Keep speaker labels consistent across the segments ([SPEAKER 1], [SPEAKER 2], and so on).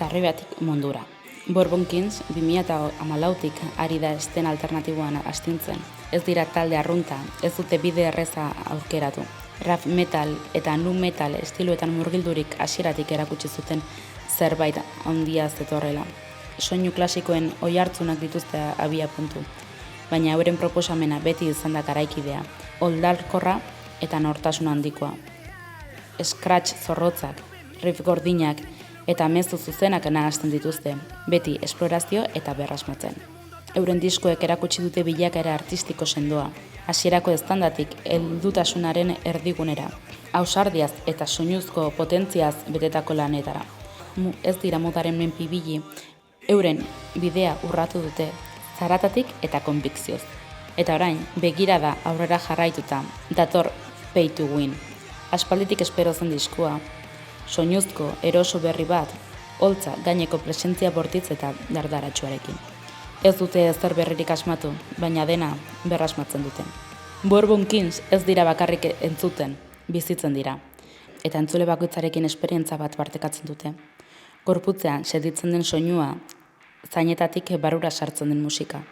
[SPEAKER 1] Zarribatik mundura. Bourbon Kings 2014tik ari da esten alternatiboan astintzen. Ez dira talde arrunta, ez dute bide erreza aurkeratu. Rap metal eta nu metal estiloetan murgildurik hasieratik erakutsi zuten zerbait handia zetorrela. Soinu klasikoen oihartzunak dituzte abia puntu, baina euren proposamena beti izan da garaikidea, oldarkorra eta nortasun handikoa. Scratch zorrotzak, riff gordinak eta mezu zuzenak nahasten dituzte, beti esplorazio eta berrasmatzen. Euren diskoek erakutsi dute bilakaera artistiko sendoa, hasierako eztandatik heldutasunaren erdigunera, ausardiaz eta soinuzko potentziaz betetako lanetara. Ez dira modaren menpe ibili, euren bidea urratu dute, zaratatik eta konbikzioz. Eta orain, begirada aurrera jarraituta, dator Pay to Win. Aspalditik espero zen diskua, soinuzko eroso berri bat, holtza gaineko presentzia bortitz eta dardaratsuarekin. Ez dute ezer berririk asmatu, baina dena berrasmatzen dute. Bourbon Kings ez dira bakarrik entzuten, bizitzen dira. Eta entzule bakoitzarekin esperientza bat partekatzen dute. Gorputzean seditzen den soinua, zainetatik barura sartzen den musika.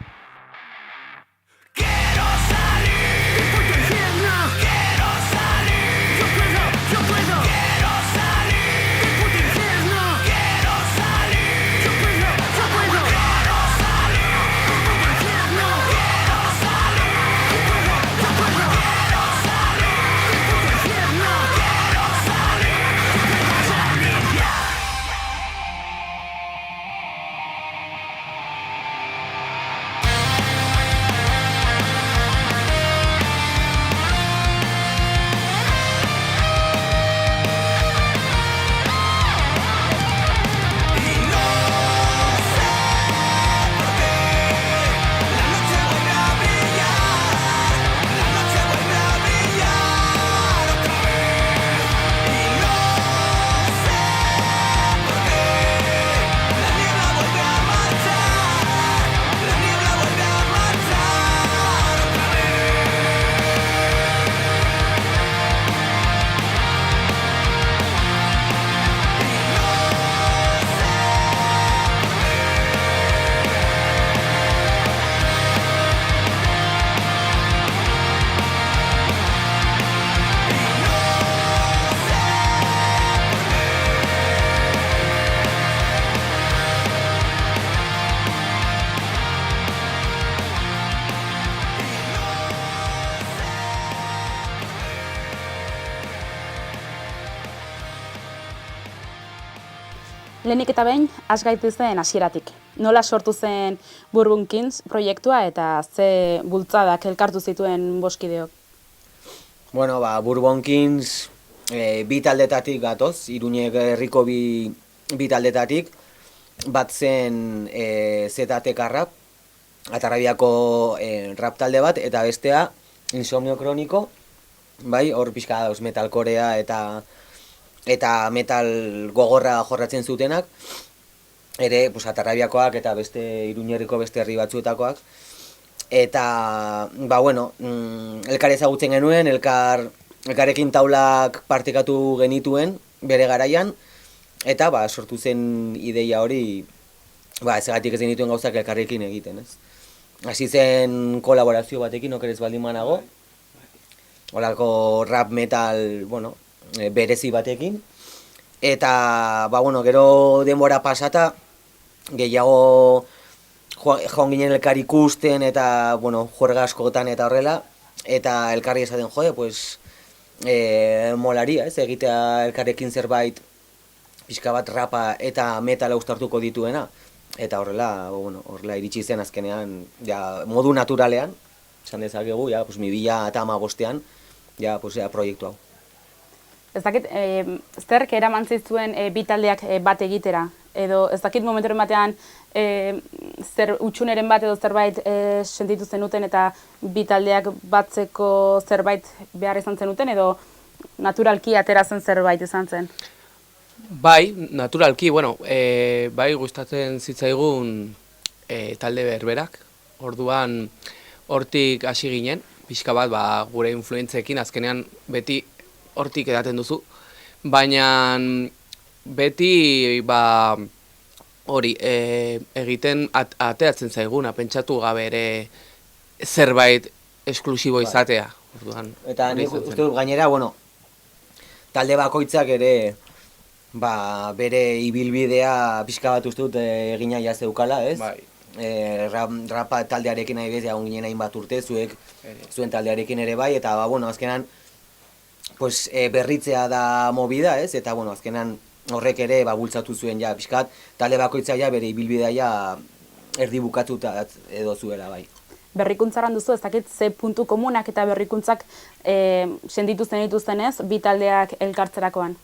[SPEAKER 1] Lehenik eta behin, has gaitezen hasieratik. Nola sortu zen Bourbon Kings proiektua eta ze bultzadak elkartu zituen boskideok?
[SPEAKER 2] Bueno, Bourbon Kings bi taldetatik gatoz, Iruñek herriko bi taldetatik, bat zen ZTK Rap, Atarrabiako rap talde bat, eta bestea Insomnio Kroniko, bai, hor pixka dauz metalkorea eta metal gogorra jorratzen zutenak, ere Atarrabiakoak eta beste Iruñerriko beste herri batzuetakoak. Eta, elkar ezagutzen genuen, elkarrekin taulak partekatu genituen bere garaian, eta sortu zen ideia hori, ezegatik ez genituen gauzak elkarrekin egiten, ez? Hasi zen kolaborazio batekin, okerez baldin manago, holako rap metal, berezi batekin, eta, gero denbora pasata, gehiago joan ginen elkar ikusten eta, juerga askotan eta horrela, eta elkarri esaten molaria, ez, egitea elkarrekin zerbait pixka bat rapa eta metala uztartuko dituena, eta horrela iritsi zen azkenean, modu naturalean, esan dezakegu, 2015ean, proiektu hau.
[SPEAKER 1] Ez dakit, zerk eraman zizuen bi taldeak bat egitera? Edo ez dakit momenturen batean zer utxuneren bat edo zerbait sentitu zenuten eta bi taldeak batzeko zerbait behar izan zenuten edo naturalki atera zen zerbait izan zen?
[SPEAKER 3] Bai, naturalki, bai gustatzen zitzaigun talde berberak. Orduan hortik hasi ginen, pixka bat gure influentzekin azkenean beti hortik edaten duzu. Baina beti hori, egiten ateatzen zaiguna, pentsatu gabe ere zerbait esklusibo izatea. Orduan,
[SPEAKER 2] Eta nik uste dut gainera, bueno, talde bakoitzak ere bere ibilbidea pixka bat uste dut egina jazeukala, ez?
[SPEAKER 3] Bai.
[SPEAKER 2] Rapa taldearekin nahi bez, egon ginen hainbat urte, zuen taldearekin ere bai, eta bueno, azkenan pues, berritzea da movida, ez? Eta bueno, azkenan horrek ere bultzatu zuen ja pixkat, talde bakoitza ja bere ibilbidea ja erdi bukatuta edo zuela bai.
[SPEAKER 1] Berrikuntzaran duzu, ez dakit ze puntu komunak eta berrikuntzak senditu dituztenez, bi taldeak elkartzerakoan?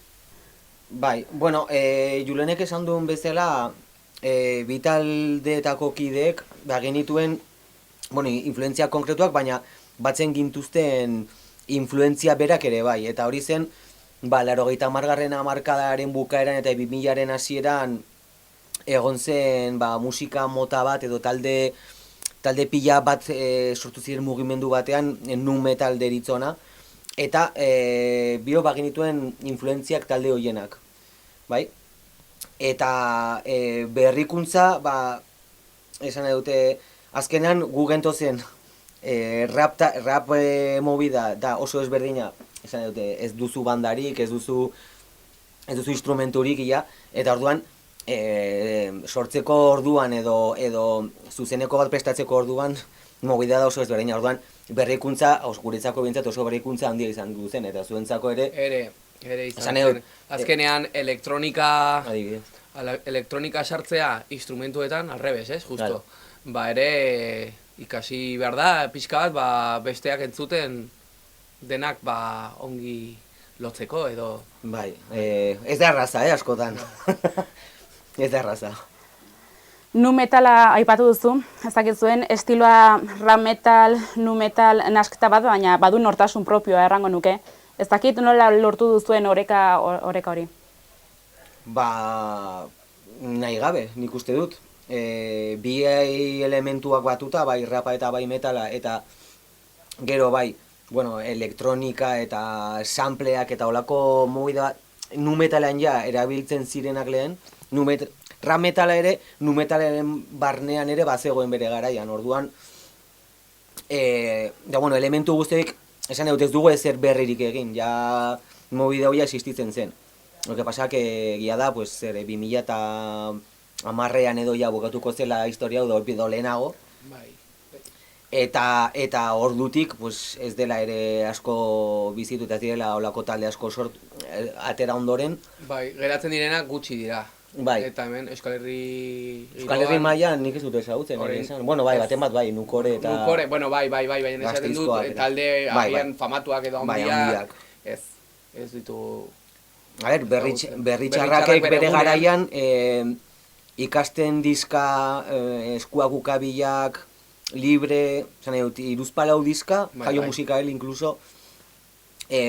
[SPEAKER 2] Bai, bueno, Julenek esan duen bezala, bi taldeetako kideek genituen, bueno, influentzia konkretuak, baina batzen gintuzten influentzia berak ere bai, eta hori zen, 80. hamarkadaren bukaeran eta 2000aren hasieran egon zen musika mota bat edo talde pila bat sortu ziren mugimendu batean, nu metal deritzona, eta bio bagenituen influentziak talde hoienak, bai? Eta berrikuntza, esan dute, azkenan gu gentozen rap movida da oso ezberdina, esan dute, ez duzu bandarik, ez duzu instrumenturik, eta orduan, sortzeko orduan edo zuzeneko bat prestatzeko orduan movida da oso ezberdina, orduan berrikuntza, guretzako bintzat oso berrikuntza handia izan duzen, eta zuentzako ere
[SPEAKER 3] izan zen. Azkenean elektronika sartzea instrumentuetan arrebes, ez, justo. Ere ikasi behar da, pixka bat, besteak entzuten denak ongi lotzeko edo...
[SPEAKER 2] Bai, ez da erraza, askotan. Ez da erraza.
[SPEAKER 1] Nu metala aipatu duzu, ez dakit zuen, estiloa rap metal, nu metal nasketa bat, baina badu nortasun propioa errango nuke. Ez dakit nola lortu duzuen oreka hori?
[SPEAKER 2] Nahi gabe, nik uste dut. Bi elementuak batuta, bai rapa eta bai metala, eta gero bai, bueno, elektronika eta sampleak eta olako movida nu metalean ja erabiltzen zirenak lehen, rap metala ere, nu metalaren barnean ere bazegoen bere garaian, orduan, bueno, elementu guztiak, esan dut ez dugu ezer berririk egin, ja movida hoia existitzen zen. Lo que pasa que egia da, pues, 2010ean edo ja bukatuko zela historia edo lehenago. Eta ordutik, pues, ez dela ere asko bizitu eta ez direla olako talde asko atera ondoren.
[SPEAKER 3] Bai, geratzen direnak gutxi dira.
[SPEAKER 2] Bai.
[SPEAKER 3] Eta hemen Euskal Herri
[SPEAKER 2] mailan nik ez dut ezagutzen. Bueno, bai, baten bat, bai, Nukore eta...
[SPEAKER 3] Nukore, bueno, bai, baina esaten dut, talde agian famatuak edo handiak. Ez ditu...
[SPEAKER 2] A ber, berritxarrakek bere garaian ikasten dizka, eskuak ukabilak, libre, iruzpalau dizka, jaio musikael inkluso,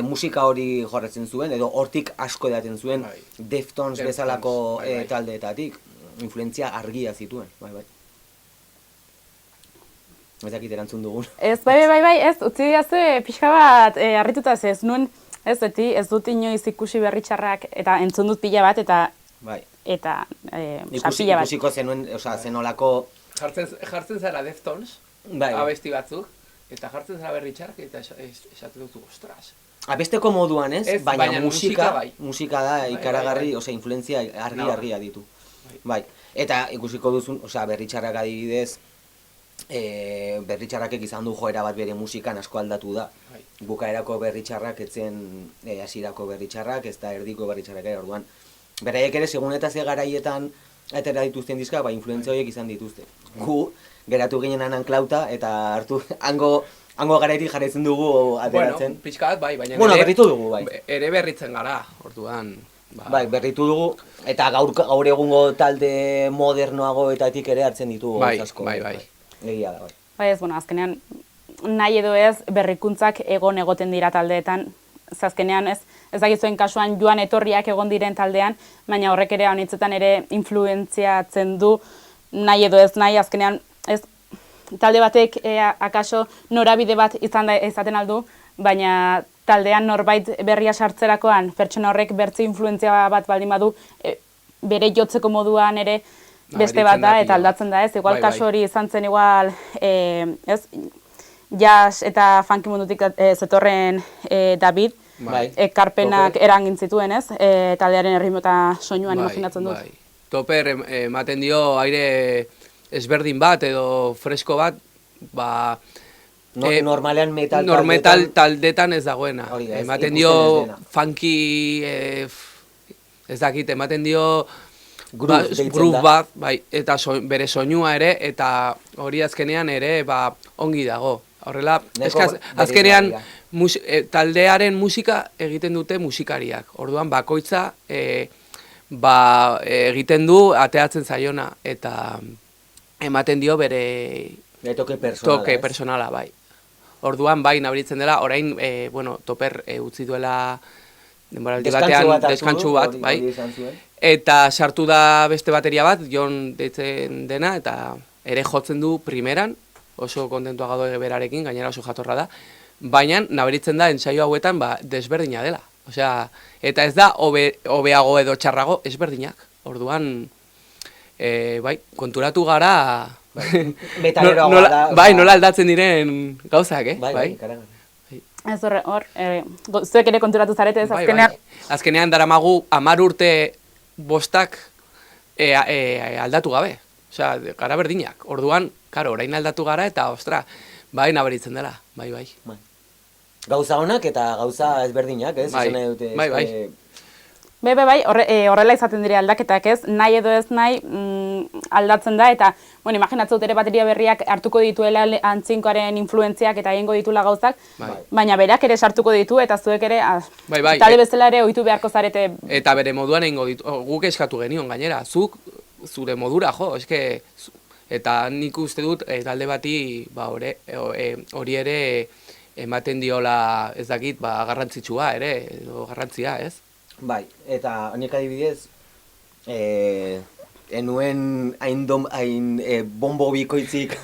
[SPEAKER 2] musika hori jorratzen zuen, edo hortik asko edaten zuen Deftones bezalako taldeetatik, influentzia argia zituen, bai. Ez dakit erantzun dugun.
[SPEAKER 1] Ez, bai, ez, utzi diazue pixka bat harrituta ez nuen, ez dut inoiz ikusi berritxarrak, eta entzun dut pila bat, eta pila bat.
[SPEAKER 2] Ikusiko zenuen, zenolako...
[SPEAKER 3] Jartzen zara Deftones, abesti batzuk, eta jartzen zara berritxarrak, eta esaten dutu, ostras.
[SPEAKER 2] Abesteko moduan ez, baina musika da ikaragarri, influentzia argia ditu. Bai, eta ikusiko duzun, berritxarrak adibidez, berritxarrakek izan du joera bat bere musikan asko aldatu da. Bukaerako berritxarrak etzen hasierako berritxarrak, ez da erdiko berritxarrak ere orduan. Beraiek ere, segun eta ze garaietan atera dituzten dizka, influentzia horiek izan dituzte. Gu, geratu ginen anklauta eta hartu, hango garaitik jarraitzen dugu ateratzen.
[SPEAKER 3] Bueno, pixka bat, baina
[SPEAKER 2] berritu dugu, bai.
[SPEAKER 3] Ere berritzen gara, orduan.
[SPEAKER 2] Bai, berritu dugu, eta gaur egungo talde modernoagoetatik ere hartzen ditugu.
[SPEAKER 3] Bai.
[SPEAKER 2] Egia da, bai.
[SPEAKER 1] Bai ez, azkenean, nahi edo ez, berrikuntzak egoten dira taldeetan. Azkenean ez dakizuen kasuan joan etorriak egon diren taldean, baina horrek ere honitzetan ere influentziatzen du, nahi edo ez nahi, azkenean ez talde batek akaso norabide bat izaten aldu, baina taldean norbait berria sartzerakoan, pertsona horrek bertze influentzia bat baldin badu, bere jotzeko moduan ere beste bat da, eta aldatzen da ez, igual kasu hori izan zen igual, ez, jazz eta funky mundutik zetorren David, ekarpenak erangin zituen ez, taldearen erritmo eta soinuan imaginatzen dut.
[SPEAKER 3] Toper ematen dio aire ezberdin bat edo fresko bat, ba...
[SPEAKER 2] Normalean
[SPEAKER 3] metal taldetan ez dagoena. Ematen dio funky, ez dakit, ematen dio groove bat, eta bere soinua ere, eta hori azkenean ere ongi dago. Horrela, azkenean taldearen musika egiten dute musikariak. Orduan bakoitza egiten du ateatzen zaiona, eta ematen dio bere toke personala, bai. Orduan, bai, nabaritzen dela, orain, Toper utzi duela denboraldi batean deskantsu bat, bai. Eta sartu da beste bateria bat, Jon deitzen dena, eta ere jotzen du primeran, oso kontentua gaude berarekin, gainera oso jatorra da, baina nabaritzen da ensaio hauetan desberdina dela. Osea, eta ez da hobeago edo txarrago, ezberdinak. Orduan, bai, konturatu gara... Bai, nola aldatzen diren gauzak, bai?
[SPEAKER 1] Ez hor, zuek ere konturatu zarete ez azkenean?
[SPEAKER 3] Azkenean daramagu 10 urte bostak aldatu gabe. Osea, gara berdinak. Orduan, karo, orain aldatu gara eta, ostra, bai, nabaritzen dela, bai.
[SPEAKER 2] Gauza honak eta gauza ezberdinak, ez?
[SPEAKER 3] Bai.
[SPEAKER 1] Bai, horrela izaten dire aldaketak ez, nahi edo ez nahi aldatzen da, eta, imaginatzen dut ere bateria berriak hartuko dituela antzinkoaren influentziak eta egingo ditula gauzak, baina berak ere sartuko ditu, eta zuek ere, talde bezala ere ohitu beharko zarete.
[SPEAKER 3] Eta bere moduan egingo ditu, guk eskatu genion gainera, zuk zure modura, eske, eta nik uste dut talde bati hori ere ematen diola ez dakit, garrantzitsua ere, edo garrantzia, ez?
[SPEAKER 2] Bai, eta nik adibidez, enuen hain bombo bikoitzik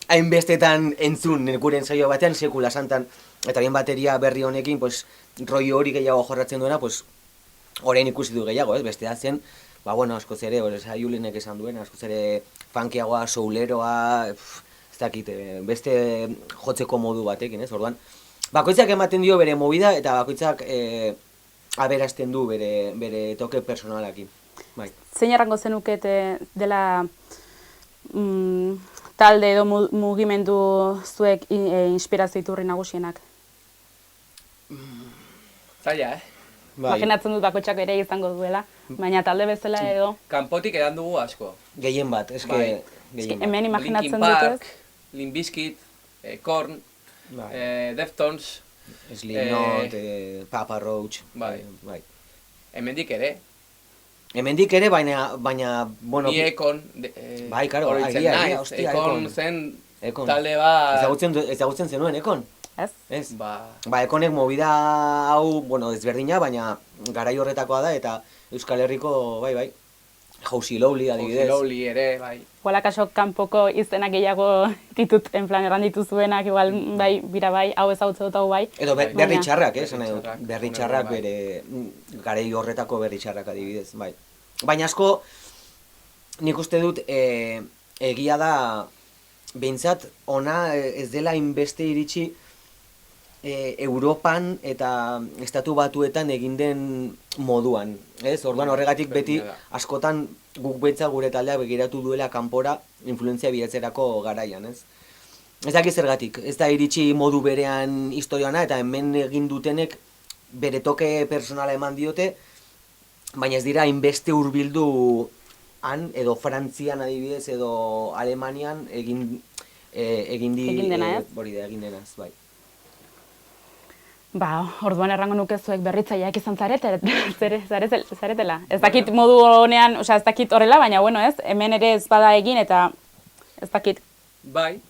[SPEAKER 2] hainbestetan entzun gure ensaio batean, sekula santan, eta bien bateria berri honekin, roi hori gehiago jorratzen duena, orain ikusi du gehiago, bestea zen, askoz ere, Julenek esan duen, askoz ere funkiagoa, souleroa, ez dakit, beste jotzeko modu batekin, orduan, bakoitzak ematen dio bere movida, eta bakoitzak aberasten du bere toke personalakin.
[SPEAKER 1] Zein errango zenukete dela talde edo mugimendu zuek inspirazio iturri nagusienak?
[SPEAKER 3] Zaila,
[SPEAKER 1] Imaginatzen dut bakoitzak ere izango duela, baina talde bezala edo...
[SPEAKER 3] Kanpotik edan dugu asko.
[SPEAKER 2] Gehien bat,
[SPEAKER 1] hemen imaginatzen dut ez?
[SPEAKER 3] Linkin Park, Limp Bizkit, Korn, Deftones...
[SPEAKER 2] Slipknot, Papa Roach...
[SPEAKER 3] Bai. Hemendik ere.
[SPEAKER 2] Hemendik ere, baina...
[SPEAKER 3] Ni Ekon...
[SPEAKER 2] Bai, karo, agia, hostia,
[SPEAKER 3] Ekon zen talde bat...
[SPEAKER 2] Ezagutzen zenuen, Ekon?
[SPEAKER 1] Ez?
[SPEAKER 2] Ekonek movida hau, desberdina, baina garai horretakoa da, eta Euskal Herriko, bai, Jauzi Lowly, adibidez.
[SPEAKER 3] Jauzi Lowly ere, bai.
[SPEAKER 1] Igual akaso kanpoko izenak gehiago ditut, en plan, erranditu zuenak, igual, bai, bira bai, hau ezagutze dut hau bai.
[SPEAKER 2] Edo berri txarrak, berri txarrak bere, garai horretako berri txarrak adibidez, bai. Baina asko, nik uste dut, egia da, behintzat, ona ez dela inbeste iritsi, Europan eta estatu batuetan egin den moduan, ez? Orduan horregatik beti askotan guk betza gure taldea begiratu duela kanpora influentzia bilatzerako garaian, ez? Ez dakit zergatik, ez da iritsi modu berean historioana eta hemen egin dutenek bere toke personala eman diote, baina ez dira hainbeste hurbildu han edo Frantzian adibidez edo Alemanian egin denaz, bai.
[SPEAKER 1] Orduan errango nuke zuek berritzaileak izan zaretela. Ez dakit modu honean, ez dakit horrela, baina ez, hemen ere ez bada egin eta ez dakit.
[SPEAKER 3] Bai,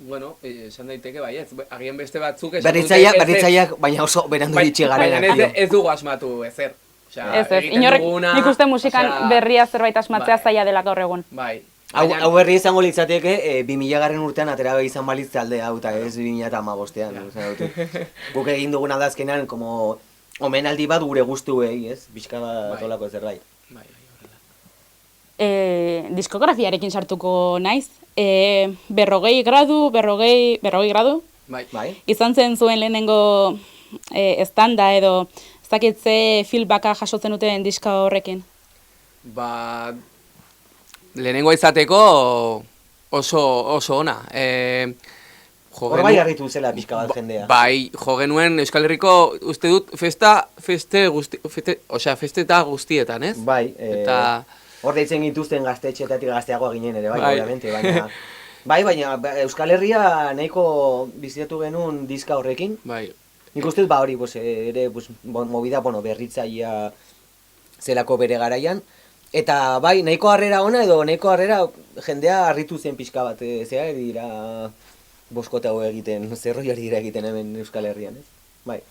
[SPEAKER 3] esan daiteke bai, ez, agian beste batzuk
[SPEAKER 2] berritzaileak, baina oso berandu ditxe garen.
[SPEAKER 3] Baina ez dugu asmatu ezer.
[SPEAKER 1] Ez, nik uste musikan berria zerbait asmatzea zaila dela gaur egun.
[SPEAKER 3] Bai.
[SPEAKER 2] Hau berri izango litzateke, 2000 urtean atera izan balitz taldea, eta ez 2015ean. Guk egin dugun aldazkenan, omenaldi bat gure guztuei, ez? Bizka bat olako zerbait.
[SPEAKER 3] Bai, horrela.
[SPEAKER 1] Diskografiarekin sartuko naiz. 40 gradu, 40 gradu,
[SPEAKER 3] Bai.
[SPEAKER 1] izan zen zuen lehenengo estanda edo ez dakit ze feedbacka jasotzen duten diska horrekin.
[SPEAKER 3] Ba, lehenengo izateko oso ona.
[SPEAKER 2] Hor bai harritu zela pixka bat jendea.
[SPEAKER 3] Bai, jo genuen Euskal Herriko, uste dut, festeta guztietan, ez?
[SPEAKER 2] Bai,
[SPEAKER 3] Eta...
[SPEAKER 2] hor deitzen gintuzten gaztetxeetatik gazteagoa ginen ere, bai, obviamente, baina... baina Euskal Herria nahiko bizitatu genuen diska horrekin.
[SPEAKER 3] Bai.
[SPEAKER 2] Nik uste dut, hori, ere, movida, berritzaia zelako bere garaian. Eta bai, nahiko harrera ona edo nahiko harrera jendea harritu zen pixka bat, zera dira boskota hau egiten, zerroiari dira egiten hemen Euskal Herrian, ez? Bai.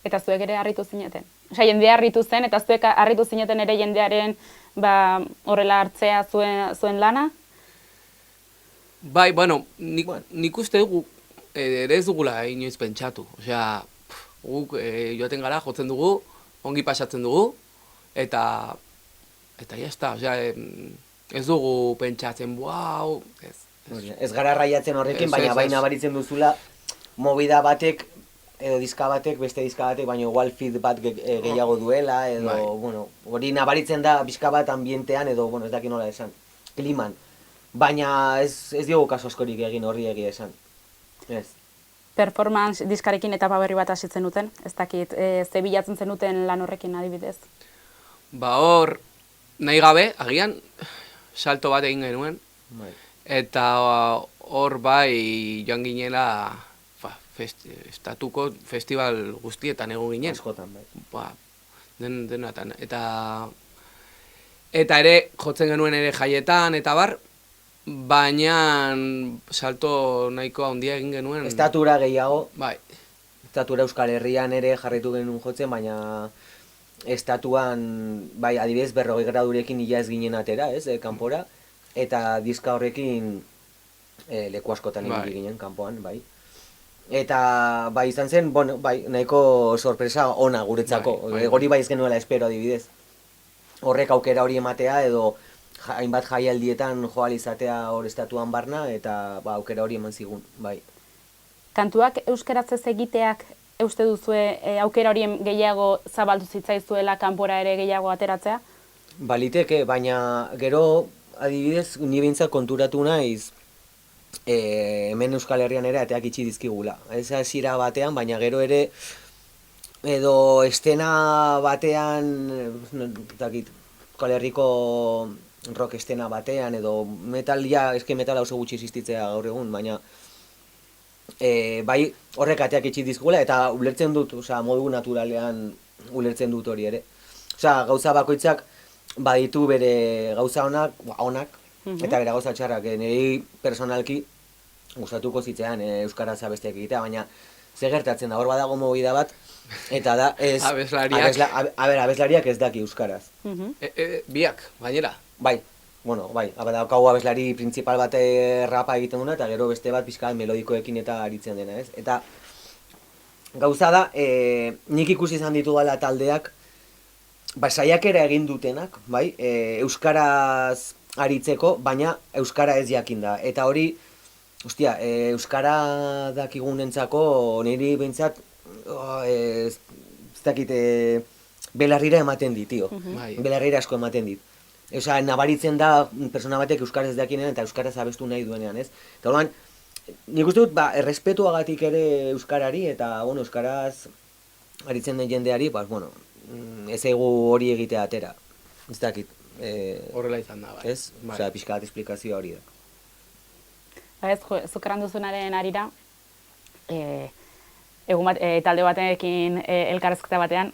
[SPEAKER 1] Eta zuek ere harritu zineten. Osea, jendea harritu zen, eta zuek harritu zineten ere jendearen horrela hartzea zuen lana?
[SPEAKER 3] Bai, nik uste dugu ere ez dugula inoiz pentsatu. Osea, guk joaten gara, jotzen dugu, ongi pasatzen dugu, eta jazta, osea, ez dugu pentsatzen, wow,
[SPEAKER 2] Ez gara raiatzen horrekin, baina baritzen duzula movida batek, edo diska batek, beste diska batek, baina igual feed bat gehiago duela, edo, hori nabaritzen da bizka bat ambientean, edo, ez dakit nola esan, kliman. Baina ez diogu kaso askorik egin horri egia esan. Ez.
[SPEAKER 1] Performance diskarekin etapa berri bat hasitzen duten, ez dakit, ze bilatzen zenuten lan horrekin adibidez?
[SPEAKER 3] Ba hor, nahi gabe, agian, salto bat egin genuen, eta hor bai joan ginela estatuko festival guztietan egon ginen.
[SPEAKER 2] Askotan, bai.
[SPEAKER 3] Ba, denatan. Eta ere jotzen genuen ere jaietan eta bar, baina salto nahiko handia egin genuen.
[SPEAKER 2] Estatura gehiago.
[SPEAKER 3] Bai.
[SPEAKER 2] Estatura Euskal Herrian ere jarritu genuen jotzen, baina estatuan, bai, adibidez 40 gradurekin ia ez ginen atera, ez, kanpora. Eta diska horrekin leku askotan ibili ginen kanpoan, bai. Eta bai izan zen, nahiko sorpresa ona guretzako. Hori bai ez genuela espero adibidez. Horrek aukera hori ematea edo hainbat jaialdietan joal izatea hor estatuan barna eta aukera hori eman zigun, bai.
[SPEAKER 1] Kantuak euskaratzez egiteak uste duzue aukera horien gehiago zabaldu zitzaizuela kanpora ere gehiago ateratzea?
[SPEAKER 2] Baliteke, baina gero adibidez, ni behintzat konturatu naiz hemen Euskal Herrian ere ateak itxi dizkigula. Ez hasiera batean, baina gero ere edo estena batean, Euskal Herriko rock estena batean, edo metal, eske metala oso gutxi existitzea gaur egun, baina bai horrek ateak itxi dizkigula eta ulertzen dut, modu naturalean ulertzen dut hori ere. Gauza bakoitzak baditu bere gauza onak, eta bere gauza txarrak. Niri personalki gustatuko zitzean euskaraz abesteak egitea, baina ze gertatzen da, hor badago movida bat, eta da abeslariak ez daki euskaraz.
[SPEAKER 3] Biak, gainera?
[SPEAKER 2] Bai, daukagu abeslari principal bat rapa egiten duna, eta gero beste bat pixka melodikoekin eta aritzen dena, ez? Eta gauza da, nik ikusi izan ditu dela taldeak, saiakera egin dutenak, bai, euskaraz aritzeko, baina euskara ez jakinda. Eta hori, euskara dakigunentzako niri behintzat, ez dakit, belarrira ematen dit, tio. Belarrira asko ematen dit. Nabaritzen da persona batek euskaraz dakinean eta euskaraz abestu nahi duenean, ez? Eta orduan, nik uste dut, errespetuagatik ere euskarari eta, euskaraz aritzen den jendeari, ez egu hori egitea atera. Ez dakit.
[SPEAKER 3] Horrela izan da, bai.
[SPEAKER 2] Ez? Pixka bat esplikazioa hori da.
[SPEAKER 1] Ez, zukeran duzunaren arira, talde batekin elkarrezketa batean,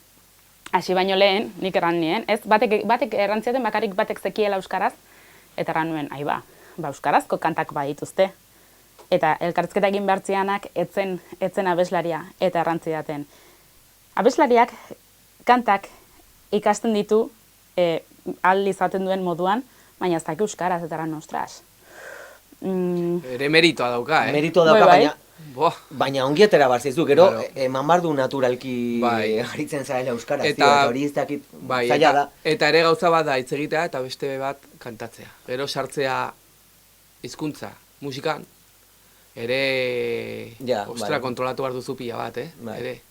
[SPEAKER 1] hasi baino lehen, nik erran nien, ez? Batek errantziaten bakarrik batek zekiela euskaraz, eta erran nuen, euskarazko kantak badituzte. Eta elkarrezketa egin behartzianak etzen abeslaria eta errantziaten. Abeslariak kantak ikasten ditu ahal izaten duen moduan, baina ez daki euskaraz eta erran ostras.
[SPEAKER 3] Ere meritoa dauka,
[SPEAKER 2] Meritoa dauka, baina
[SPEAKER 3] Boa.
[SPEAKER 2] Baina ongi atera barzaizu, gero
[SPEAKER 3] Claro.
[SPEAKER 2] eman bardu naturalki
[SPEAKER 3] Bai.
[SPEAKER 2] aritzen zarela euskaraz,
[SPEAKER 3] Eta-
[SPEAKER 2] eta hori ez dakit
[SPEAKER 3] Bai,
[SPEAKER 2] zaila da.
[SPEAKER 3] eta ere gauza bat da hitz egitea eta beste bat kantatzea. Gero sartzea hizkuntza, musikan, ere,
[SPEAKER 2] Ja,
[SPEAKER 3] ostra,
[SPEAKER 2] bai.
[SPEAKER 3] kontrolatu behar duzu pila bat,
[SPEAKER 2] Bai.
[SPEAKER 3] ere.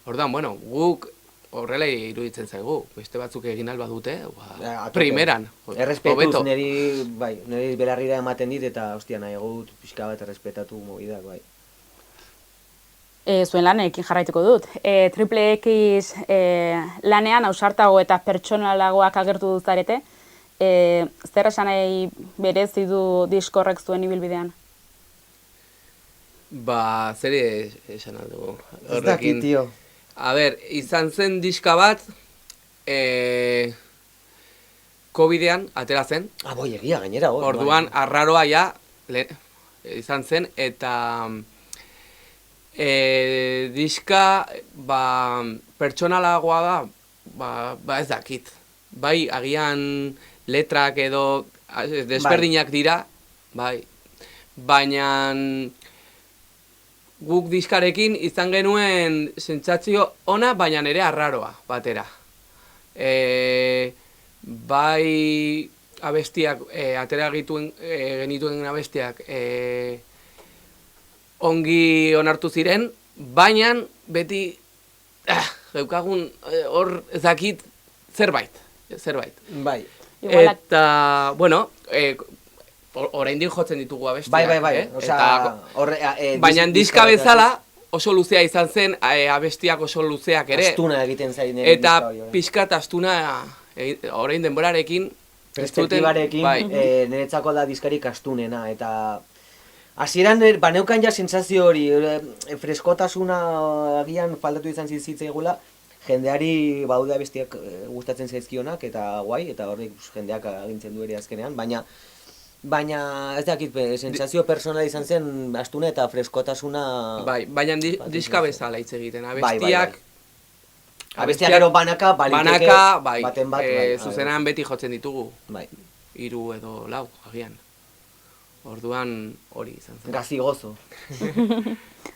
[SPEAKER 3] Orduan, bueno, guk horrela iruditzen zaigu, beste batzuk egin alba dute,
[SPEAKER 2] A tope.
[SPEAKER 3] primeran,
[SPEAKER 2] Errespetuz,
[SPEAKER 3] hobeto.
[SPEAKER 2] niri belarrira ematen dit, eta hostia nahi gut pixka bat errespetatu mobidak, bai.
[SPEAKER 1] Zuen lanekin jarraituko dut. Triple X lanean ausartago eta pertsonalagoak agertu duzarete. Zer esan nahi berezi du diskorrek zuen ibilbidean?
[SPEAKER 3] Ba, zer esan aldugu.
[SPEAKER 2] Ez dakit, tio.
[SPEAKER 3] A ber, izan zen diska bat, Covidean atera zen,
[SPEAKER 2] Boi, egia gainera, hor.
[SPEAKER 3] orduan arraroa ja izan zen, eta diska ba, pertsonalagoa da, ba ez dakit. Bai, agian letrak edo desberdinak dira, bai. Baina guk diskarekin izan genuen sentsazio ona, baina ere arraroa batera. Bai abestiak, atera genituen abestiak ongi onartu ziren, baina beti geukagun hor ez dakit zerbait.
[SPEAKER 2] Bai.
[SPEAKER 1] Igualak-
[SPEAKER 3] Eta, bueno, oraindik jotzen ditugu abestiak.
[SPEAKER 2] Bai. Osea,
[SPEAKER 3] Baina diska bezala oso luzea izan zen, abestiak oso luzeak ere.
[SPEAKER 2] astuna egiten zain.
[SPEAKER 3] Eta pixkat astuna, orain denborarekin, ez duten-
[SPEAKER 2] perspektibarekin,
[SPEAKER 3] bai.
[SPEAKER 2] niretzako da diskarik astunena, eta hasieran baneukan ja sentsazio hori, freskotasuna agian faltatu izan zitzaigula, jendeari baude abestiak gustatzen zaizkionak, eta guai, eta horrek jendeak agintzen du ere azkenean, baina ez dakit, sentsazio personala izan zen astuna eta freskotasuna...
[SPEAKER 3] Bai, baina diska bezala hitz egiten.
[SPEAKER 2] bai.
[SPEAKER 3] Abestiak,
[SPEAKER 2] Abestiak gero banaka, baliteke,
[SPEAKER 3] banaka, bai,
[SPEAKER 2] baten bat, bai.
[SPEAKER 3] zuzenean beti jotzen ditugu,
[SPEAKER 2] Bai,
[SPEAKER 3] 3 edo 4, agian. Orduan hori izan zen.
[SPEAKER 2] gazi gozo.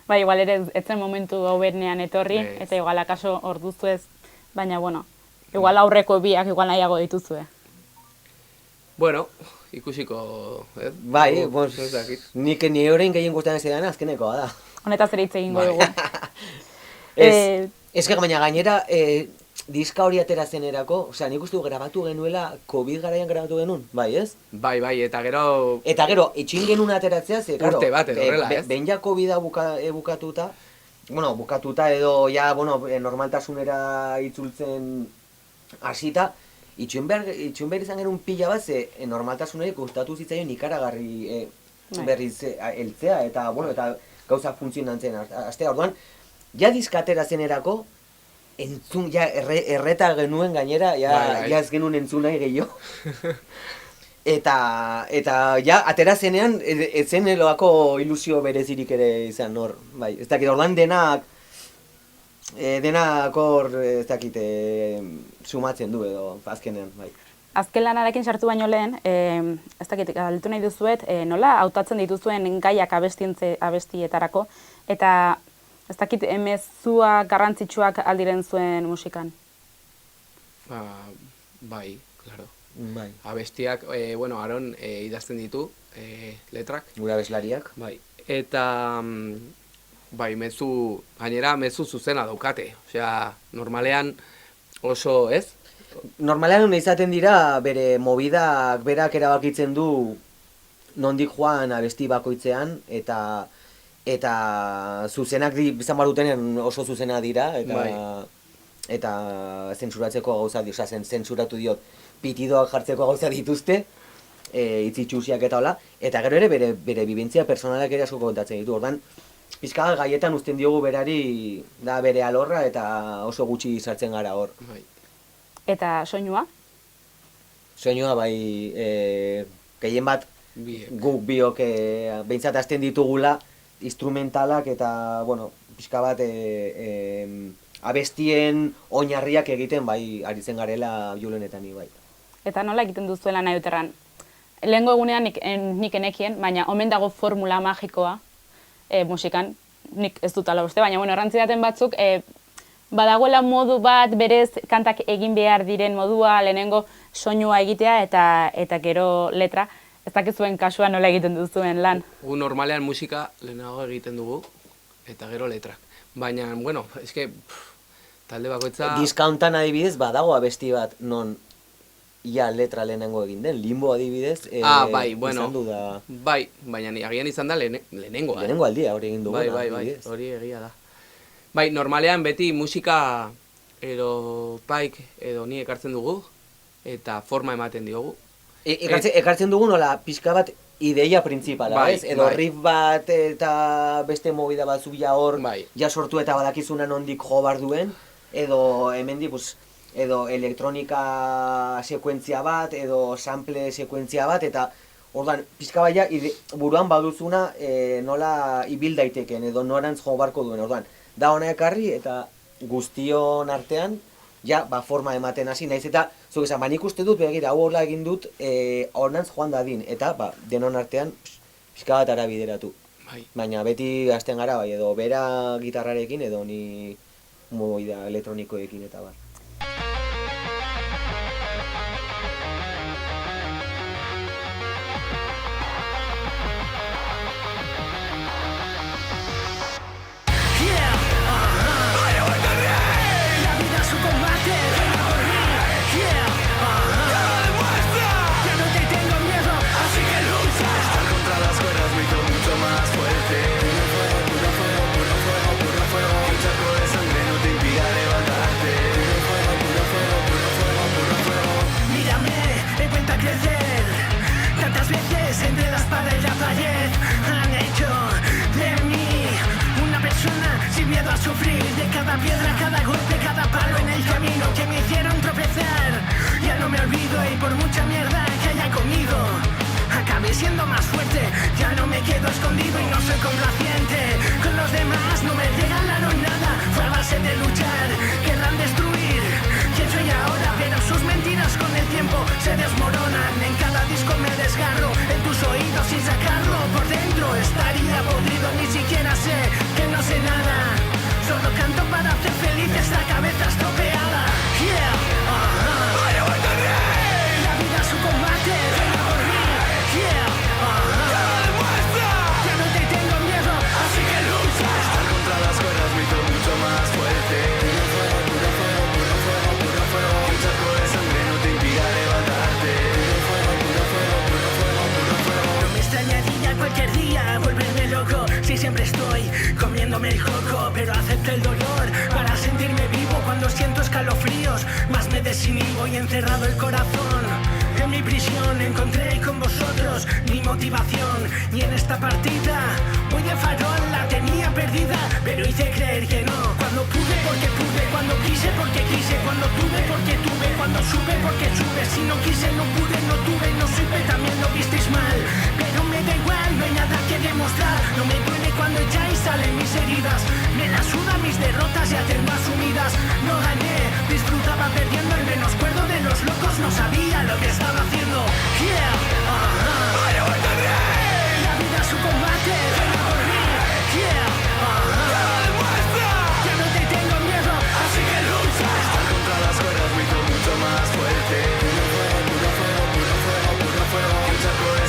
[SPEAKER 1] Bai, igual ere ez zen momentu hoberenean etorri,
[SPEAKER 3] Ez.
[SPEAKER 1] eta igual akaso orduzu ez, baina bueno, igual aurreko biak igual nahiago dituzue.
[SPEAKER 3] Bueno, ikusiko, ez?
[SPEAKER 2] Bai, pues,
[SPEAKER 3] Ez dakit.
[SPEAKER 2] nik ni orain gehien gustatzen zaidan azkenekoa da.
[SPEAKER 1] Honetaz ere hitz egingo
[SPEAKER 2] Bai.
[SPEAKER 1] dugu.
[SPEAKER 2] Ez que baina gainera, diska hori atera zenerako, osea, nik uste du grabatu genuela, COVID garaian grabatu genuen, bai ez?
[SPEAKER 3] Bai, eta gero,
[SPEAKER 2] Eta gero, etxin genuen ateratzea, ze, claro,
[SPEAKER 3] Urte bat edo horrela, ez?
[SPEAKER 2] behin ja COVID-a bukatuta, bueno, bukatuta edo, ja, bueno, normaltasunera itzultzen hasita, itxuen behar izan genuen pila bat, ze normaltasunari gustatu zitzaion ikaragarri
[SPEAKER 1] Bai.
[SPEAKER 2] berriz heltzea, eta, bueno, eta gauza funtzionantzen astea, orduan, ja diskatera zenerako, entzun, ja, erreta genuen gainera,
[SPEAKER 3] Bai.
[SPEAKER 2] ja ez genuen entzun nahi gehiago. Eta ja, atera zenean, ez zen eloako ilusio berezirik ere izan hor, bai. Ez dakit, orduan denak hor, ez dakit, sumatzen du edo, azkenean, bai.
[SPEAKER 1] Azken lanarekin sartu baino lehen, ez dakit, galdetu nahi duzuet, nola hautatzen dituzuen gaiak abestietarako, eta ez dakit, mezuak garrantzitsuak aldiren zuen musikan.
[SPEAKER 3] bai, claro.
[SPEAKER 2] Bai.
[SPEAKER 3] Abestiak, bueno, Aron idazten ditu, letrak,
[SPEAKER 2] Gura abeslariak.
[SPEAKER 3] bai. Eta, bai, gainera mezu zuzena daukate. Osea, normalean oso, ez?
[SPEAKER 2] Normalean izaten dira bere mobidak berak erabakitzen du nondik joan abesti bakoitzean, eta zuzenak izan behar dutenen oso zuzena dira, eta zentsuratzeko gauza, osea, zentsuratu diot, pitidoak jartzeko gauza dituzte, itzitxusiak eta hola, eta gero ere bere bibentzia personalak ere asko kontatzen ditu, ordan pizka gaietan uzten diogu berari da bere alorra eta oso gutxi sartzen gara hor.
[SPEAKER 3] Bai.
[SPEAKER 1] Eta soinua?
[SPEAKER 2] Soinua bai, gehien bat
[SPEAKER 3] Biek.
[SPEAKER 2] guk biok behintzat hasten ditugula instrumentalak eta, bueno, pixka bat abestien oinarriak egiten bai aritzen garela Julenetan bai.
[SPEAKER 1] Eta nola egiten duzuela nahi duterran? Lehengo egunean nik enekien, baina omen dago formula magikoa, musikan nik ez dut ala uste, baina bueno, errantzidaten batzuk badagoela modu bat berez kantak egin behar diren modua, lehenengo soinua egitea eta gero letra. Ez dakizuen kasua nola egiten duzuen lan.
[SPEAKER 3] Gu normalean musika lehenago egiten dugu eta gero letrak. Baina, bueno, eske talde bakoitza...
[SPEAKER 2] Diskauntan adibidez, badago abesti bat non letra lehenengo egin den. Limbo adibidez,
[SPEAKER 3] bai, bueno,
[SPEAKER 2] izan du da...
[SPEAKER 3] Bai, baina agian izan da lehenengoa.
[SPEAKER 2] Lehenengo aldia hori egin dugu.
[SPEAKER 3] Bai, hori egia da. Bai, normalean beti musika edo paik edo ni ekartzen dugu eta forma ematen diogu.
[SPEAKER 2] Ekartzen dugu nola pixka bat ideia printzipala,
[SPEAKER 3] bai,
[SPEAKER 2] ez? Edo
[SPEAKER 3] bai.
[SPEAKER 2] riff bat eta beste movida bat zubia hor,
[SPEAKER 3] Bai.
[SPEAKER 2] ja sortu eta badakizuna nondik jo bar duen, edo hemendik, pues, edo elektronika sekuentzia bat, edo sample sekuentzia bat, eta ordan pixka baia buruan baduzuna nola ibil daiteken, edo norantz jo barko duen, ordan. Da hona ekarri eta guztion artean, ja, forma ematen hasi, naiz eta, zuk esan, nik uste dut, begira, hau horla egin dut, honantz joan dadin, eta, denon artean, pixka bat ara bideratu.
[SPEAKER 3] Bai.
[SPEAKER 2] Baina beti hasten gara, bai, edo bera gitarrarekin, edo ni movida elektronikoekin eta bar.
[SPEAKER 4] Entre la espada y la pared han hecho de mí una persona sin miedo a sufrir. De cada piedra, cada golpe, cada palo en el camino que me hicieron tropezar. Ya no me olvido y por mucha mierda que haya comido acabé siendo más fuerte. Ya no me quedo escondido y no soy complaciente con los demás, no me regalaron nada. Fue a base de luchar, querrán destruir quién soy ahora, pero sus mentiras con el tiempo se desmoronan. En cada disco me desgarro, en tus oídos sin sacarlo. Por dentro estaría podrido, ni siquiera sé que no sé nada. Solo canto para hacer feliz esta cabeza estropeada. Yeah, la vida es un combate, ven a por mí. Yeah, ya no te tengo miedo, así que lucha.
[SPEAKER 5] Estar contra las cuerdas me hizo mucho más fuerte. Puro fuego, puro fuego, puro fuego, puro fuego. Un charco de sangre no te impida levantarte. Puro fuego, puro fuego, puro fuego, puro fuego.
[SPEAKER 4] No me extrañaría cualquier día volverme loco si siempre estoy comiéndome el coco, pero acepto el dolor para sentirme vivo. Cuando siento escalofríos más me desinhibo y encerrado el corazón en mi prisión encontré con vosotros mi motivación. Y en esta partida voy de farol, la tenía perdida, pero hice creer que no. Cuando pude porque pude, cuando quise porque quise, cuando tuve porque tuve, cuando supe porque supe. Si no quise no pude, no tuve, no supe, también lo visteis mal. Pero me da igual, no hay nada que demostrar. No me duele cuando ya y salen mis heridas. Me la sudan mis derrotas, ya tengo asumidas. No gané, disfrutaba perdiendo, el menos cuerdo de los locos no sabía lo que estaba haciendo. Yeah, la vida es un combate, ven a por mí. Yeah, ya no te tengo miedo, así que lucha.
[SPEAKER 5] Estar contra las cuerdas me hizo mucho más fuerte. Puro fuego, puro fuego, puro fuego, puro fuego. Un charco de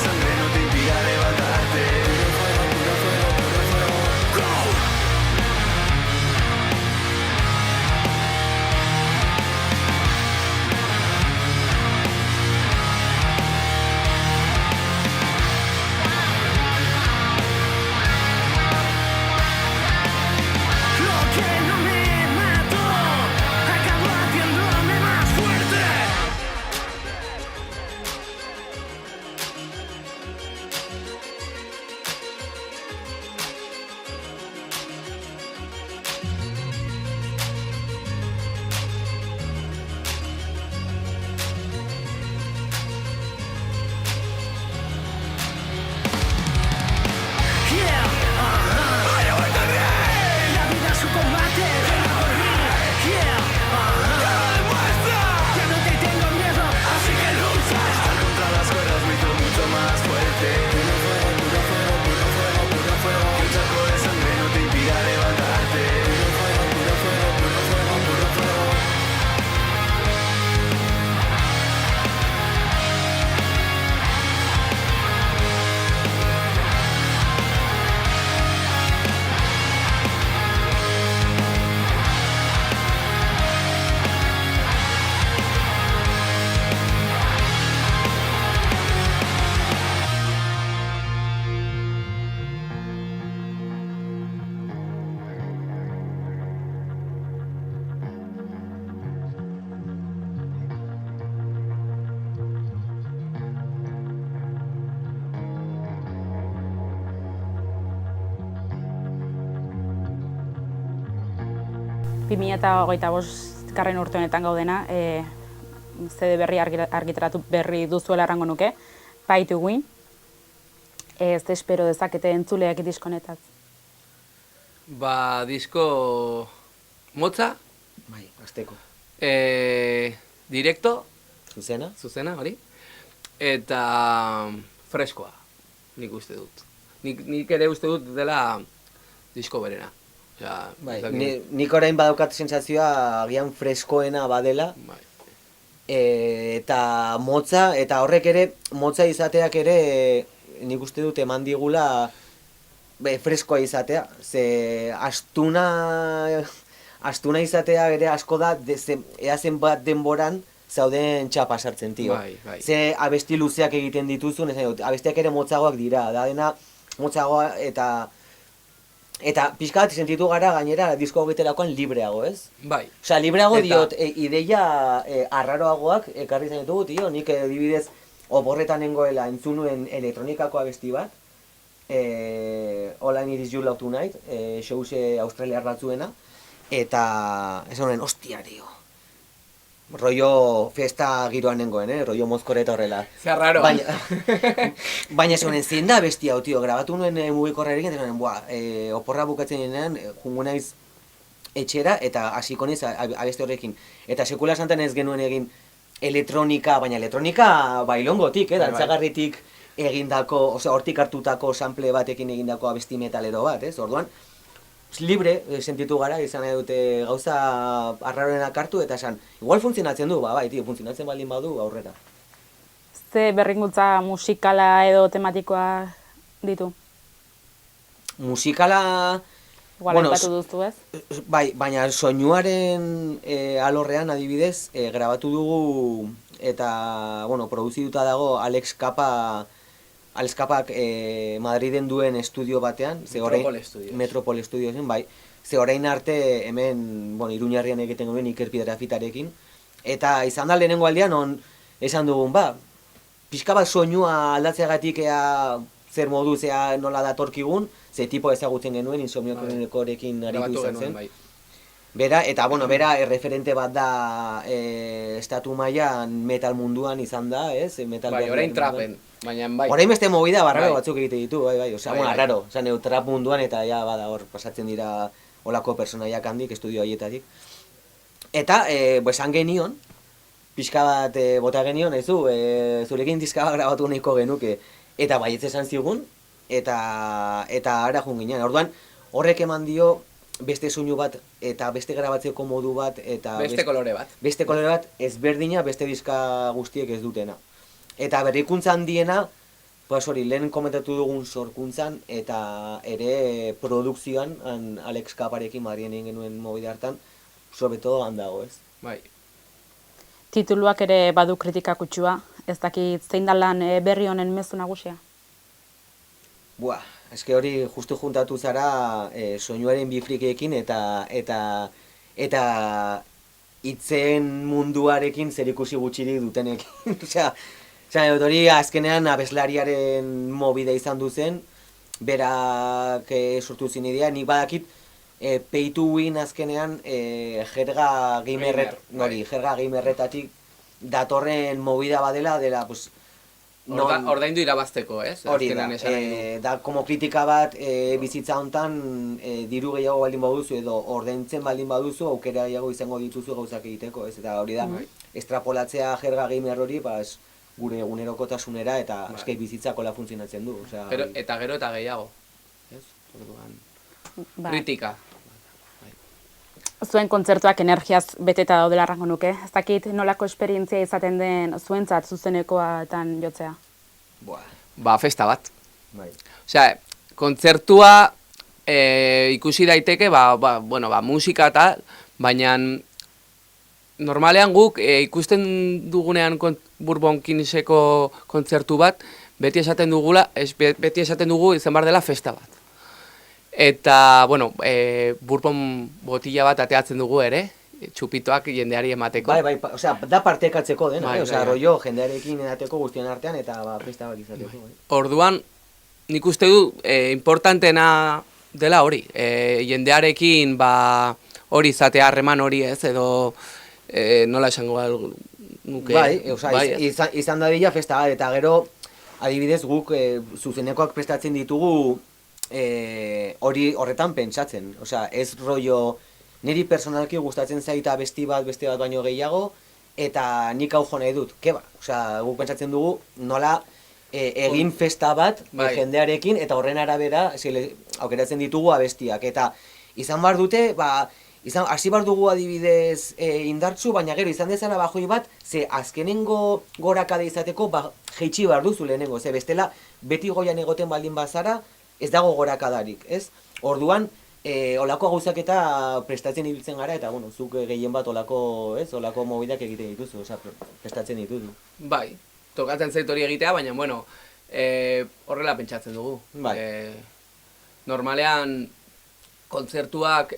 [SPEAKER 1] 2025 urte honetan gaudena, CD berri argitaratu berri duzuela errango nuke, Pay to Win. Ez espero dezakete entzuleak disko honetaz.
[SPEAKER 3] Ba, disko motza,
[SPEAKER 2] Bai, azteko.
[SPEAKER 3] direkto,
[SPEAKER 2] Zuzena?
[SPEAKER 3] hori, eta freskoa, nik uste dut. Nik ere uste dut dela disko berena. Osea,
[SPEAKER 2] Bai,
[SPEAKER 3] ez dakit.
[SPEAKER 2] nik orain badaukat sentsazioa agian freskoena badela,
[SPEAKER 3] Bai.
[SPEAKER 2] eta motza, eta horrek ere, motza izateak ere, nik uste dut eman digula freskoa izatea, ze astuna izatea ere asko da, ea zenbat denboran zauden txapa sartzen, tio.
[SPEAKER 3] Bai.
[SPEAKER 2] Ze abesti luzeak egiten dituzun, abestiak ere motzagoak dira, da dena motzagoa eta pixka bat sentitu gara gainera disko egiterakoan libreago, ez?
[SPEAKER 3] Bai.
[SPEAKER 2] Osea, libreago
[SPEAKER 3] Eta-
[SPEAKER 2] diot, ideia arraroagoak ekarri zen ditugu, tio, nik adibidez oporretan nengoela entzun nuen elektronikako abesti bat, All I Need Is You Love Tonight, shows australiar batzuena, eta ez honen, ostia, dio. Rollo festa giroan nengoen, rollo mozkoreta horrela.
[SPEAKER 3] Zer raro.
[SPEAKER 2] Baina ez honen, zein da abesti hau, tio, grabatu nuen mugikorrarekin, eta honen, oporra bukatzen denean, jungo naiz etxera, eta hasiko naiz abesti horrekin. Eta sekula santan ez genuen egin elektronika, baina elektronika bailongotik, dantzagarritik egindako, osea, hortik hartutako sample batekin egindako abesti metalero bat, ez? Orduan, libre sentitu gara, izan nahi dute gauza arraroenak hartu, eta esan, igual funtzionatzen du, bai, tio, funtzionatzen baldin badu aurrera.
[SPEAKER 1] Ze berrikuntza musikala edo tematikoa ditu?
[SPEAKER 2] Musikala,
[SPEAKER 1] Igual aipatu duzu, ez?
[SPEAKER 2] bai, baina soinuaren alorrean adibidez, grabatu dugu, eta, produzituta dago Alex Kapak Madriden duen estudio batean,
[SPEAKER 3] Metropol Studios.
[SPEAKER 2] Metropol Studiosen, bai. Ze orain arte hemen, Iruñarrian egiten duen Iker Piedrafitarekin, eta izan da lehenengo aldean on esan dugun, pixka bat soinua aldatzeagatik ea zer moduz ea nola datorkigun, ze tipo ezagutzen genuen Insomniokorekin aritu
[SPEAKER 3] Grabatu
[SPEAKER 2] izan
[SPEAKER 3] genuen,
[SPEAKER 2] zen.
[SPEAKER 3] bai.
[SPEAKER 2] Bera, eta bera erreferente bat da estatu mailan metal munduan izan da, ez? Metal
[SPEAKER 3] Bai,
[SPEAKER 2] berri
[SPEAKER 3] orain
[SPEAKER 2] munduan.
[SPEAKER 3] trapen, baina bai.
[SPEAKER 2] Orain beste movida barraro
[SPEAKER 3] Bai.
[SPEAKER 2] batzuk egite ditu, bai. Osea,
[SPEAKER 3] Bai, bai.
[SPEAKER 2] arraro, osea, trap munduan eta ja bada hor pasatzen dira olako personaiak handik estudio haietatik. Eta, esan genion, pixka bat bota genion, zurekin diska bat grabatu nahiko genuke. Eta baietz esan zigun, eta ara jun ginen. Orduan, horrek eman dio beste soinu bat, eta beste grabatzeko modu bat, eta
[SPEAKER 3] Beste kolore bat.
[SPEAKER 2] beste kolore bat ezberdina beste diska guztiek ez dutena. Eta berrikuntza handiena, lehen komentatu dugun sorkuntzan, eta ere produkzioan, Alex Kaparekin Madrien egin genuen mobide hartan, sobre todo handago, ez?
[SPEAKER 3] Bai.
[SPEAKER 1] Tituluak ere badu kritika kutsua, ez dakit zein da lan berri honen mezu nagusia?
[SPEAKER 2] Eske hori justu juntatu zara soinuaren bifrikeekin eta hitzen munduarekin zerikusi gutxirik dutenekin. Osea, hori azkenean abeslariaren mobide izan duzen, berak sortu zin idea, nik badakit Pay to Win azkenean jerga gamerretatik datorren mobida badela, pues,
[SPEAKER 3] Ordaindu irabazteko, ez?
[SPEAKER 2] hori da,
[SPEAKER 3] Azkenean esan nahi du.
[SPEAKER 2] da como kritika bat bizitza hontan diru gehiago baldin baduzu edo ordaintzen baldin baduzu aukera gehiago izango dituzu gauzak egiteko, ez? Eta hori da, estrapolatzea jerga gamer hori, gure egunerokotasunera eta eske bizitzakola funtzionatzen du, osea.
[SPEAKER 3] Eta gero eta gehiago, ez? Orduan, kritika.
[SPEAKER 1] Zuen kontzertuak energiaz beteta daudela errango nuke. Ez dakit nolako esperientzia izaten den zuentzat zuzenekoetan jotzea.
[SPEAKER 3] Ba, festa bat.
[SPEAKER 2] Bai.
[SPEAKER 3] Osea, kontzertua ikusi daiteke, musika eta, baina normalean guk ikusten dugunean Bourbon Kingseko kontzertu bat, beti esaten dugu izan behar dela festa bat. Eta, Bourbon botila bat ateatzen dugu ere, txupitoak jendeari emateko.
[SPEAKER 2] Bai, osea, da partekatzeko dena, osea,
[SPEAKER 3] bai.
[SPEAKER 2] rollo jendearekin edateko guztien artean eta festa bat izateko.
[SPEAKER 3] Orduan, nik uste du, importantena dela hori, jendearekin, hori izatea harreman hori ez, edo nola esango nuke.
[SPEAKER 2] Bai,
[SPEAKER 3] bai, ez?
[SPEAKER 2] izan da bila festa bat, eta gero, adibidez guk zuzenekoak prestatzen ditugu horretan pentsatzen. Osea, ez rollo, niri personalki gustatzen zaita beste bat baino gehiago, eta nik hau jo nahi dut, keba. Osea, guk pentsatzen dugu nola egin festa bat
[SPEAKER 3] Bai.
[SPEAKER 2] jendearekin, eta horren arabera aukeratzen ditugu abestiak. Eta izan behar dute, hasi behar dugu adibidez indartsu, baina gero izan dezala bajoi bat, ze azkenengo gorakada izateko jeitsi behar duzu lehenengo, ze bestela beti goian egoten baldin bazara, ez dago gorakadarik, ez? Orduan, olako gauzak eta prestatzen ibiltzen gara, eta bueno, zuk gehien bat olako mobidak egiten dituzu, osea, prestatzen dituzu.
[SPEAKER 3] Bai, tokatzen zait hori egitea, baina, bueno, horrela pentsatzen dugu.
[SPEAKER 2] Bai.
[SPEAKER 3] Normalean, kontzertuak,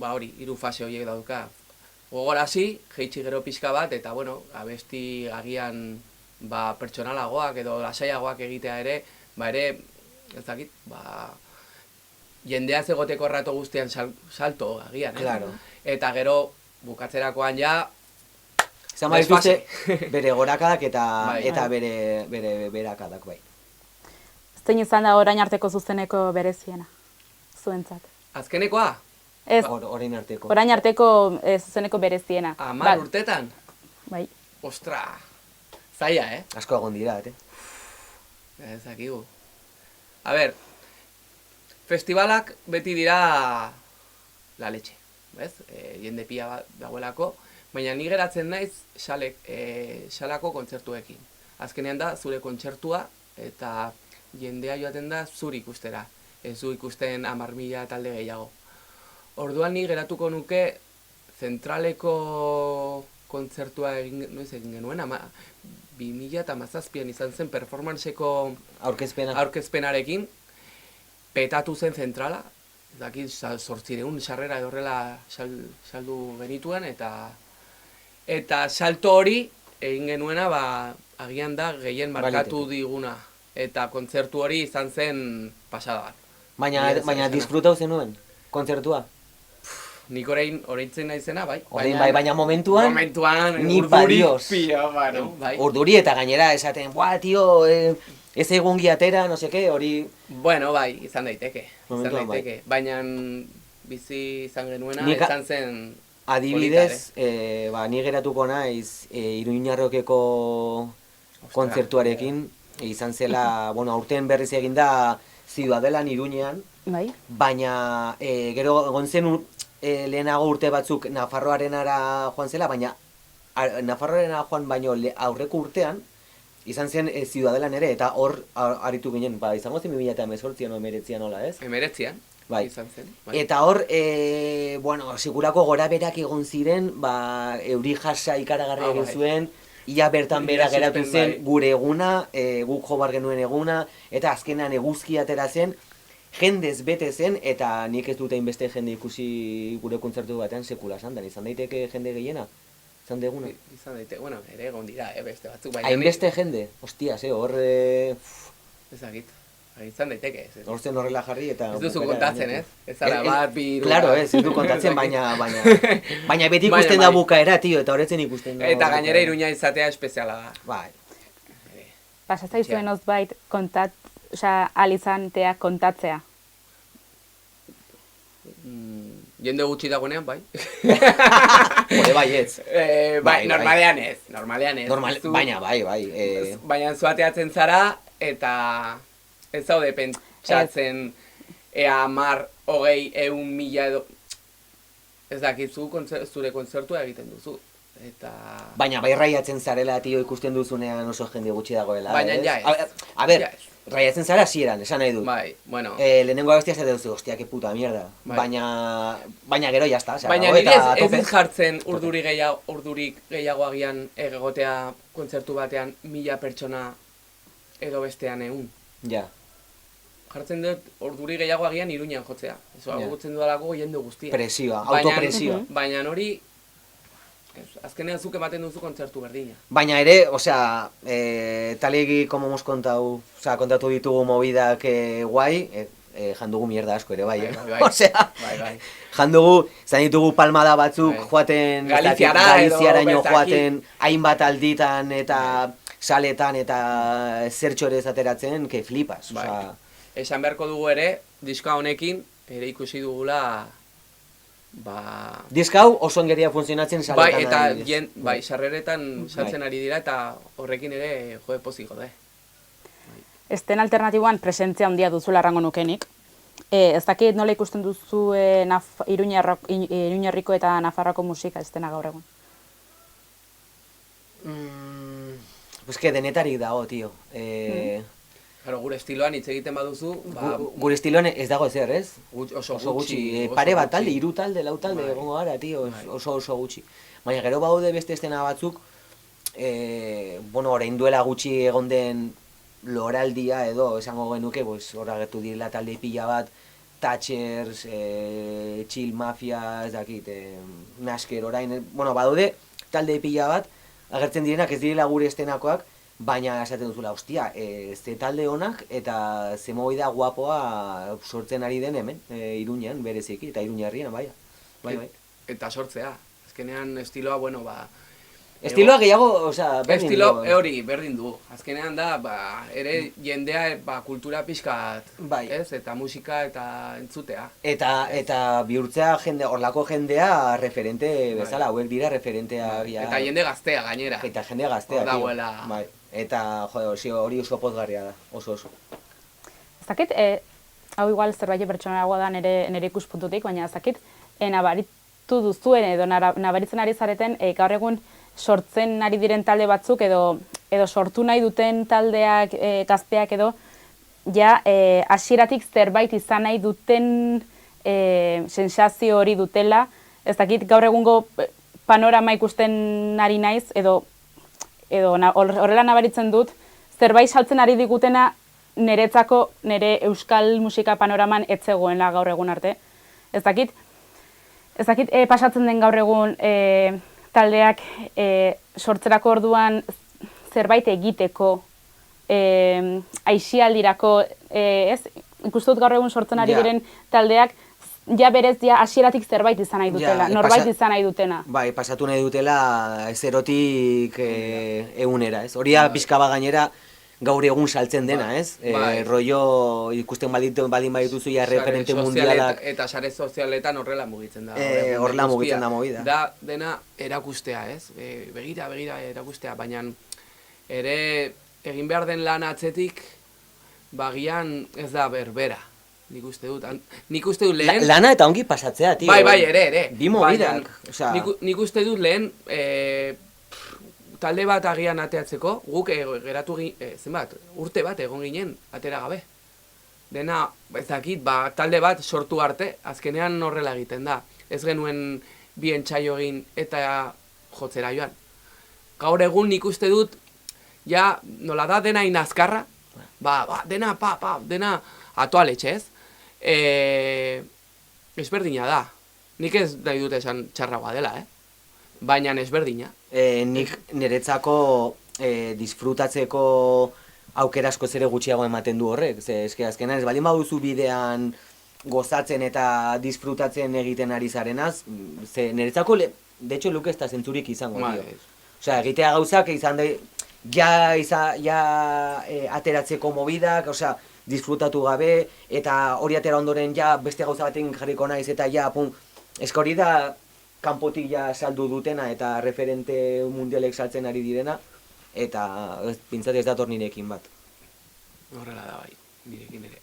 [SPEAKER 3] hori, 3 fase horiek dauka. Gogorasi, jeitsi gero pixka bat, eta, bueno, abesti agian, pertsonalagoak edo lasaiagoak egitea ere, ez dakit, jendea egoteko rato guztian salto agian,
[SPEAKER 2] Claro.
[SPEAKER 3] Eta gero, bukatzerakoan ja,
[SPEAKER 2] Izan behar
[SPEAKER 3] desfase.
[SPEAKER 2] dituzte bere gorakadak
[SPEAKER 3] Bai.
[SPEAKER 2] eta bere berakadak, bai.
[SPEAKER 6] Zein izan da orain arteko zuzeneko bereziena, zuentzat?
[SPEAKER 3] azkenekoa,
[SPEAKER 6] Ez,
[SPEAKER 2] Orain arteko.
[SPEAKER 6] orain arteko zuzeneko bereziena.
[SPEAKER 3] 10 urtetan,
[SPEAKER 6] Bai.
[SPEAKER 3] ostra, zaila,
[SPEAKER 2] Asko egon dira,
[SPEAKER 3] Ez dakigu. A ber, festivalak beti dira la leche, bez? Jende pila bat dagoelako, baina ni geratzen naiz salako kontzertuekin. Azkenean da zure kontzertua eta jendea joaten da zuri ikustera. Ez du ikusten 10.000 talde gehiago. Orduan ni geratuko nuke zentraleko kontzertua noiz egin genuen, 2017an izan zen performanceko aurkezpenarekin, petatu zen zentrala, dakit 800 sarrera edo horrela saldu genituen, eta salto hori egin genuena, agian da gehien markatu diguna, eta kontzertu hori izan zen pasada bat.
[SPEAKER 2] Baina disfrutau zenuen, kontzertua?
[SPEAKER 3] Nik oraintzen naizena, bai.
[SPEAKER 2] Orain bai, baina momentuan ni
[SPEAKER 3] urduri
[SPEAKER 2] padios.
[SPEAKER 3] pila, bai.
[SPEAKER 2] Urduri eta gainera esaten, buah, tio, ez egun giatera, no seke, hori...
[SPEAKER 3] Bueno, bai, izan daiteke.
[SPEAKER 2] Momentuan bai.
[SPEAKER 3] Baina bizi izan genuena,
[SPEAKER 2] Nik
[SPEAKER 3] izan zen...
[SPEAKER 2] Adibidez, ni geratuko naiz Iruñarrokeko kontzertuarekin, izan zela, bueno, aurten berriz eginda Ciudadelan Iruñean,
[SPEAKER 6] Bai.
[SPEAKER 2] baina gero egon zen lehenago urte batzuk Nafarroarenara joan zela, baina Nafarroarenara joan baino aurreko urtean, izan zen Ciudadelan ere, eta hor aritu ginen, izango zen 2018an o 19an nola, ez?
[SPEAKER 3] 19an,
[SPEAKER 2] Bai.
[SPEAKER 3] izan zen. Bai.
[SPEAKER 2] Eta hor, bueno, segurako gora berak egon ziren, euri jasa ikaragarria egin
[SPEAKER 3] bai.
[SPEAKER 2] zuen, ia bertan bera
[SPEAKER 3] Ia
[SPEAKER 2] geratu
[SPEAKER 3] zuten,
[SPEAKER 2] zen
[SPEAKER 3] bai.
[SPEAKER 2] gure eguna, guk jo bar genuen eguna, eta azkenan eguzki atera zen, jendez bete zen, eta nik ez dut hainbeste jende ikusi gure kontzertu batean sekula sandan, izan daiteke jende gehiena, izan deguna.
[SPEAKER 3] Izan daite, bueno, ere egon dira, beste batzuk, baina...
[SPEAKER 2] Hainbeste jende, hostias, hor...
[SPEAKER 3] Ezagit, izan daiteke, ez.
[SPEAKER 2] Hor zen horrela jarri eta...
[SPEAKER 3] Ez duzu
[SPEAKER 2] bukera
[SPEAKER 3] kontatzen,
[SPEAKER 2] gainditu.
[SPEAKER 3] ez? Ez zara bat, bi, hiru...
[SPEAKER 2] Claro,
[SPEAKER 3] bat.
[SPEAKER 2] ez du kontatzen, baina beti
[SPEAKER 3] Baina,
[SPEAKER 2] ikusten da
[SPEAKER 3] bai.
[SPEAKER 2] bukaera, tio, eta horretzen ikusten da...
[SPEAKER 3] Eta gainera Iruña izatea espeziala da.
[SPEAKER 2] Bai.
[SPEAKER 6] Pasazaizuen ozbait alizantea kontatzea.
[SPEAKER 3] Jende gutxi dagoenean, bai.
[SPEAKER 2] Hore bai ez.
[SPEAKER 3] Bai, normalean ez. Normalean ez.
[SPEAKER 2] Baina bai.
[SPEAKER 3] Baina zuateatzen zara, eta ez zaude pentsatzen ea 10, 20, 100.000 edo... Ez dakizu zure kontzertua egiten duzu. Eta...
[SPEAKER 2] Baina bai raiatzen zarela, tio, ikusten duzunean oso jende gutxi dagoela,
[SPEAKER 3] Baina
[SPEAKER 2] ez?
[SPEAKER 3] ja ez.
[SPEAKER 2] A ber,
[SPEAKER 3] Ja ez.
[SPEAKER 2] raiatzen zara hasieran, esan nahi dut.
[SPEAKER 3] Bai, bueno...
[SPEAKER 2] Lehenengo abestia ez duzu, hostia, que puta mierda.
[SPEAKER 3] Bai.
[SPEAKER 2] Baina gero jazta, osea,
[SPEAKER 3] Baina
[SPEAKER 2] dago
[SPEAKER 3] nire
[SPEAKER 2] eta
[SPEAKER 3] ez
[SPEAKER 2] tope.
[SPEAKER 3] dut jartzen urdurik gehiago agian egotea kontzertu batean 1000 pertsona edo bestean 100.
[SPEAKER 2] Ja.
[SPEAKER 3] Jartzen dut urduri gehiago agian Iruñan jotzea. Ez agogutzen dudalako jende guztia.
[SPEAKER 2] Presioa, autopresioa.
[SPEAKER 3] Baina hori, azkenean zuk ematen duzu kontzertu berdina.
[SPEAKER 2] Baina ere, osea, tal y como hemos contado, osea, kontatu ditugu movidak guai, jandugu mierda asko ere, bai,
[SPEAKER 3] Bai.
[SPEAKER 2] Osea,
[SPEAKER 3] Bai.
[SPEAKER 2] jandugu, zan ditugu palmada batzuk
[SPEAKER 3] Bai.
[SPEAKER 2] joaten,
[SPEAKER 3] Galiziara edo
[SPEAKER 2] Galiziaraino
[SPEAKER 3] bertaki.
[SPEAKER 2] joaten hainbat alditan eta saletan eta zertxorez ateratzen, que flipas,
[SPEAKER 3] Bai.
[SPEAKER 2] osea,
[SPEAKER 3] Esan beharko dugu ere, diska honekin, ere ikusi dugula,
[SPEAKER 2] diska hau oso ongeria funtzionatzen saletan.
[SPEAKER 3] bai, eta
[SPEAKER 2] adibidez.
[SPEAKER 3] bai, sarreretan sartzen ari dira, eta horrekin ere, pozik gode.
[SPEAKER 6] Esten alternatiboan presentzia handia duzula errango nukenik. Ez dakit nola ikusten duzu Iruñerriko eta Nafarroako musika estena gaur egun.
[SPEAKER 2] Pues que denetarik dago, tio.
[SPEAKER 3] Claro, gure estiloan hitz egiten baduzu,
[SPEAKER 2] Gure estiloan ez dago ezer, ez?
[SPEAKER 3] oso
[SPEAKER 2] Oso
[SPEAKER 3] gutxi.
[SPEAKER 2] gutxi.
[SPEAKER 3] oso
[SPEAKER 2] Pare bat
[SPEAKER 3] gutxi.
[SPEAKER 2] talde, 3 talde, 4 talde
[SPEAKER 3] Bai.
[SPEAKER 2] egongo gara, tio,
[SPEAKER 3] Bai.
[SPEAKER 2] oso gutxi. Baina gero baude beste estena batzuk, bueno, orain duela gutxi egon den loraldia edo, esango genuke, pues, hor agertu direla talde pila bat, Thatchers, Chill Mafia, ez dakit, Nasker, orain, bueno, badaude talde pila bat, agertzen direnak ez direla gure estenakoak, baina esaten duzula, ostia, ze talde honak eta ze movida guapoa sortzen ari den hemen, Iruñean, bereziki, eta Iruñerrian, bai.
[SPEAKER 3] Eta sortzea. Azkenean estiloa, bueno,
[SPEAKER 2] Estiloa gehiago, osea, berdin
[SPEAKER 3] estilo
[SPEAKER 2] du.
[SPEAKER 3] hori berdin du. Azkenean da, ere jendea kultura pixkat,
[SPEAKER 2] Bai.
[SPEAKER 3] ez? Eta musika eta entzutea.
[SPEAKER 2] Eta bihurtzea horlako jendea referente bezala, hauek dira referenteak ja.
[SPEAKER 3] Eta jende gaztea gainera.
[SPEAKER 2] Eta jendea gaztea,
[SPEAKER 3] Hor
[SPEAKER 2] tio.
[SPEAKER 3] dagoela.
[SPEAKER 2] Bai. Eta, hori oso pozgarria da, oso.
[SPEAKER 6] Ez dakit, hau igual zerbait pertsonalagoa da nire ikuspuntutik, baina ez dakit, nabaritu duzuen edo nabaritzen ari zareten gaur egun sortzen ari diren talde batzuk edo sortu nahi duten taldeak, gazteak edo, ja, hasieratik zerbait izan nahi duten sensazio hori dutela, ez dakit gaur egungo panorama ikusten ari naiz, edo horrela nabaritzen dut, zerbait saltzen ari digutena niretzako, nire euskal musika panoraman ez zegoela gaur egun arte. Ez dakit pasatzen den gaur egun taldeak sortzerako orduan zerbait egiteko, aisialdirako, ez? Ikustut gaur egun sortzen ari diren taldeak, ja berez, hasieratik zerbait izan nahi dutela, norbait izan nahi dutena.
[SPEAKER 2] Bai, pasatu nahi dutela zerotik egunera, ez? Hori pixka bat gainera gaur egun saltzen dena, ez? Rollo ikusten baldin badituzu ja referente mundialak.
[SPEAKER 3] Eta sare sozialetan horrela mugitzen da.
[SPEAKER 2] Horrela mugitzen da movida.
[SPEAKER 3] Da dena erakustea, ez? Begira erakustea, baina ere egin behar den lan atzetik, bagian ez da berbera. Nik uste dut lehen...
[SPEAKER 2] Lana eta ongi pasatzea, tio.
[SPEAKER 3] Bai, ere.
[SPEAKER 2] Bi movidak.
[SPEAKER 3] Nik uste dut lehen talde bat agian ateatzeko, guk geratu zenbat, urte bat egon ginen atera gabe. Dena, ez dakit, talde bat sortu arte, azkenean horrela egiten da. Ez genuen bi entsaio egin eta jotzera joan. Gaur egun nik uste dut, ja, nola da dena inazkarra, dena, dena atoaletxe, ez? Ezberdina da. Nik ez nahi dut esan txarragoa dela, baina ezberdina.
[SPEAKER 2] Nik niretzako disfrutatzeko aukera asko ere gutxiago ematen du horrek. Eske azkenan ez baldin baduzu bidean gozatzen eta disfrutatzen egiten ari zarenaz, niretzako, de hecho, luke ez da zentzurik izango, tio. Osea, egitea gauzak izan da, ateratzeko mobidak, osea, disfrutatu gabe, eta hori atera ondoren beste gauza baten jarriko naiz, eta eska hori da kanpotik saldu dutena, eta referente mundialek saltzen ari direna, eta pintzat ez dator nirekin bat.
[SPEAKER 3] Horrela da bai, nirekin ere.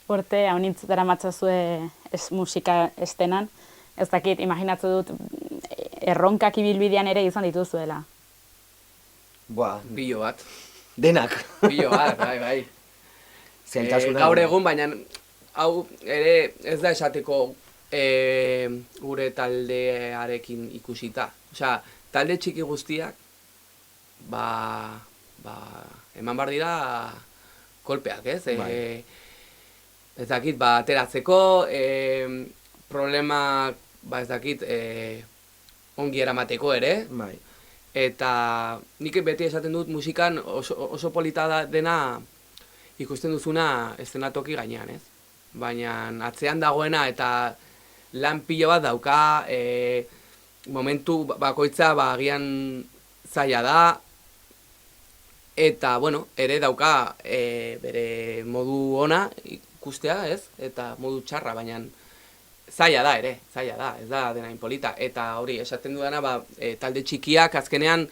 [SPEAKER 6] Urte, hau nintzutara matzazue musika estenan, ez dakit, imaginatzu dut, erronkak ibilbidean ere izan dituzuela.
[SPEAKER 3] Bilo bat.
[SPEAKER 2] Denak.
[SPEAKER 3] Bilo bat, bai. Gaur egun, baina hau ere ez da esateko gure taldearekin ikusita. Osea, talde txiki guztiak, eman behar dira kolpeak, ez? Ez dakit, ateratzeko, problemak, ez dakit, ongi eramateko ere. Eta nik beti esaten dut musikan oso polita dena ikusten duzuna eszenatoki gainean, ez? baina atzean dagoena eta lan pilo bat dauka, momentu bakoitza agian zaila da, eta, bueno, ere dauka bere modu ona ikustea, ez? Eta modu txarra, baina zaila da ere, zaila da, ez da dena inpolita. Eta hori, esaten dudana, talde txikiak azkenean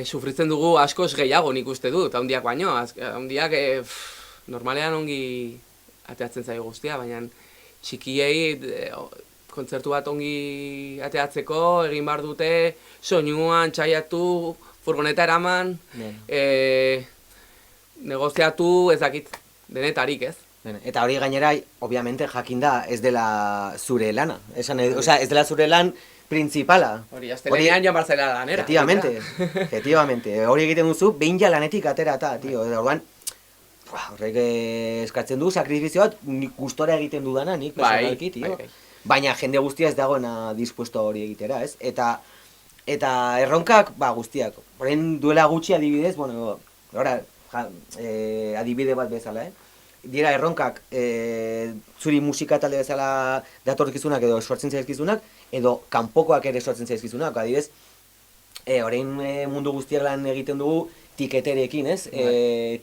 [SPEAKER 3] sufritzen dugu askoz gehiago nik uste dut, haundiak baino. Haundiak normalean ongi ateatzen zaio guztia, baina txikiei kontzertu bat ongi ateatzeko egin behar dute, soinuan txaiatu, furgoneta eraman, negoziatu, ez dakit, denetarik, ez?
[SPEAKER 2] Eta hori gainera, obviamente, jakinda ez dela zure lana. Ez dela zure lan principala.
[SPEAKER 3] Hori, astelenean joan barzela lanera.
[SPEAKER 2] Efectivamente. Hori egiten duzu, behin ja lanetik aterata, tio. Orduan, horrek eskatzen du, sakrifizio bat, nik gustora egiten dudana, nik personalki, tio. Baina jende guztia ez dagoena dispuesto hori egitera, ez? Eta erronkak, guztiak. Horren duela gutxi adibidez, bueno, adibide bat bezala, dira erronkak zuri musika talde bezala datorkizunak edo sortzen zaizkizunak, edo kanpokoak ere sortzen zaizkizunak, adibidez, orain mundu guztiak lan egiten dugu tiketerekin, ez?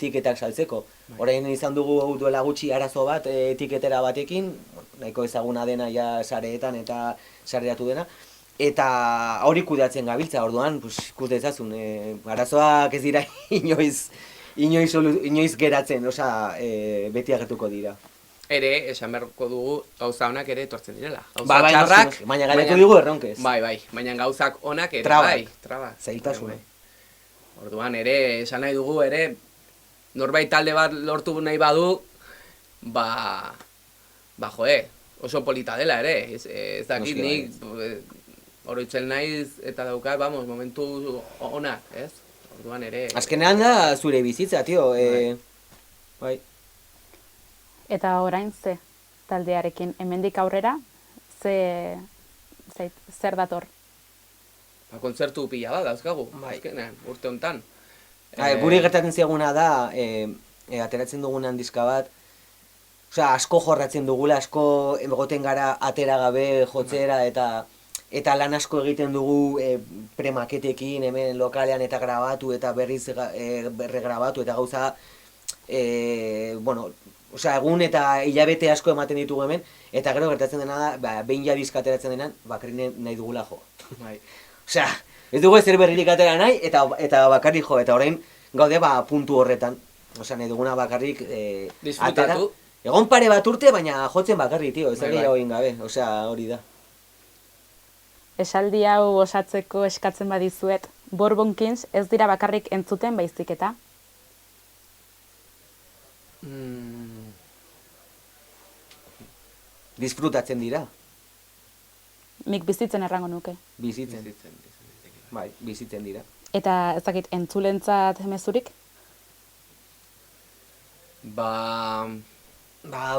[SPEAKER 2] Tiketak saltzeko. Orain izan dugu duela gutxi arazo bat tiketera batekin, nahiko ezaguna dena ja sareetan eta sareratu dena, eta hori kudeatzen gabiltza, orduan, ikus dezazun, arazoak ez dira inoiz geratzen, beti agertuko dira.
[SPEAKER 3] Ere, esan beharko dugu, gauza onak ere etortzen direla.
[SPEAKER 2] Gauza txarrak, baina gainetu digu erronkez.
[SPEAKER 3] Bai, baina gauzak onak ere,
[SPEAKER 2] trabak, zailtasuna.
[SPEAKER 3] Orduan ere, esan nahi dugu ere, norbait talde bat lortu nahi badu, oso polita dela ere, ez dakit nik, oroitzen naiz eta daukat, momentu onak, ez? Orduan ere...
[SPEAKER 2] Azkenean da zure bizitza, tio, bai.
[SPEAKER 6] Eta orain ze taldearekin, hemendik aurrera, zer dator?
[SPEAKER 3] Kontzertu pila bat dauzkagu, azkenean, urte honetan.
[SPEAKER 2] Guri gertatzen ziaguna da, ateratzen dugunean diska bat, asko jorratzen dugula, asko egoten gara atera gabe jotzera eta lan asko egiten dugu premaketekin, hemen lokalean eta grabatu eta berriz berregrabatu eta gauza, egun eta hilabete asko ematen ditugu hemen, eta gero gertatzen dena da, behin ja diska ateratzen denan, bakarrik nahi dugula jo. Ez dugu ezer berririk atera nahi, eta bakarrik jo, eta orain gaude puntu horretan. Nahi duguna bakarrik
[SPEAKER 3] disfrutatu.
[SPEAKER 2] Egon pare bat urte, baina jotzen bakarrik, tio, ez gehiago egin gabe, hori da.
[SPEAKER 6] Esaldi hau osatzeko eskatzen badizuet, Bourbon Kings ez dira bakarrik entzuten baizik eta?
[SPEAKER 2] Disfrutatzen dira.
[SPEAKER 6] Nik bizitzen errango nuke.
[SPEAKER 2] Bizitzen. Bai, bizitzen dira.
[SPEAKER 6] Eta ez dakit entzulentzat mezurik?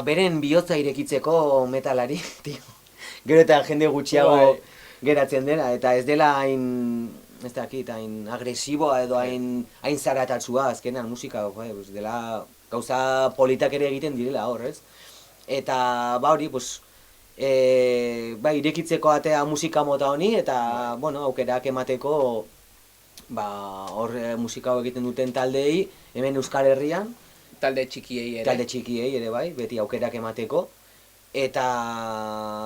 [SPEAKER 2] Beren bihotza irekitzeko metalari, tio. Gero eta jende gutxiago geratzen dela, eta ez dela hain agresiboa edo hain zaratatsua azkenean musika, dela gauza politak ere egiten direla hor, ez? Eta hori, irekitzeko atea musika mota honi, eta, aukerak emateko, hor musika egiten duten taldeei, hemen Euskal Herrian,
[SPEAKER 3] talde txikiei
[SPEAKER 2] ere bai, beti aukerak emateko. Eta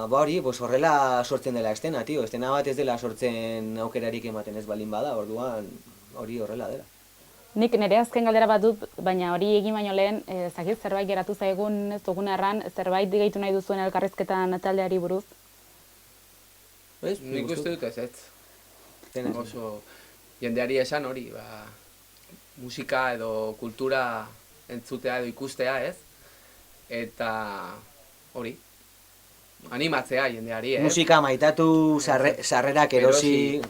[SPEAKER 2] horrela sortzen dela estena, tio. Estena bat ez dela sortzen aukerarik ematen ez baldin bada, orduan hori horrela dela.
[SPEAKER 6] Nik nire azken galdera bat dut, baina hori egin baino lehen, zakit zerbait geratu zaigun ez dugun erran, zerbait digaitu nahi duzuen elkarrizketan taldeari buruz?
[SPEAKER 3] Nik uste dut ez. Oso jendeari esan hori, musika edo kultura entzutea edo ikustea, ez? Eta hori, animatzea jendeari, ez?
[SPEAKER 2] Musika maitatu, sarrerak erosi,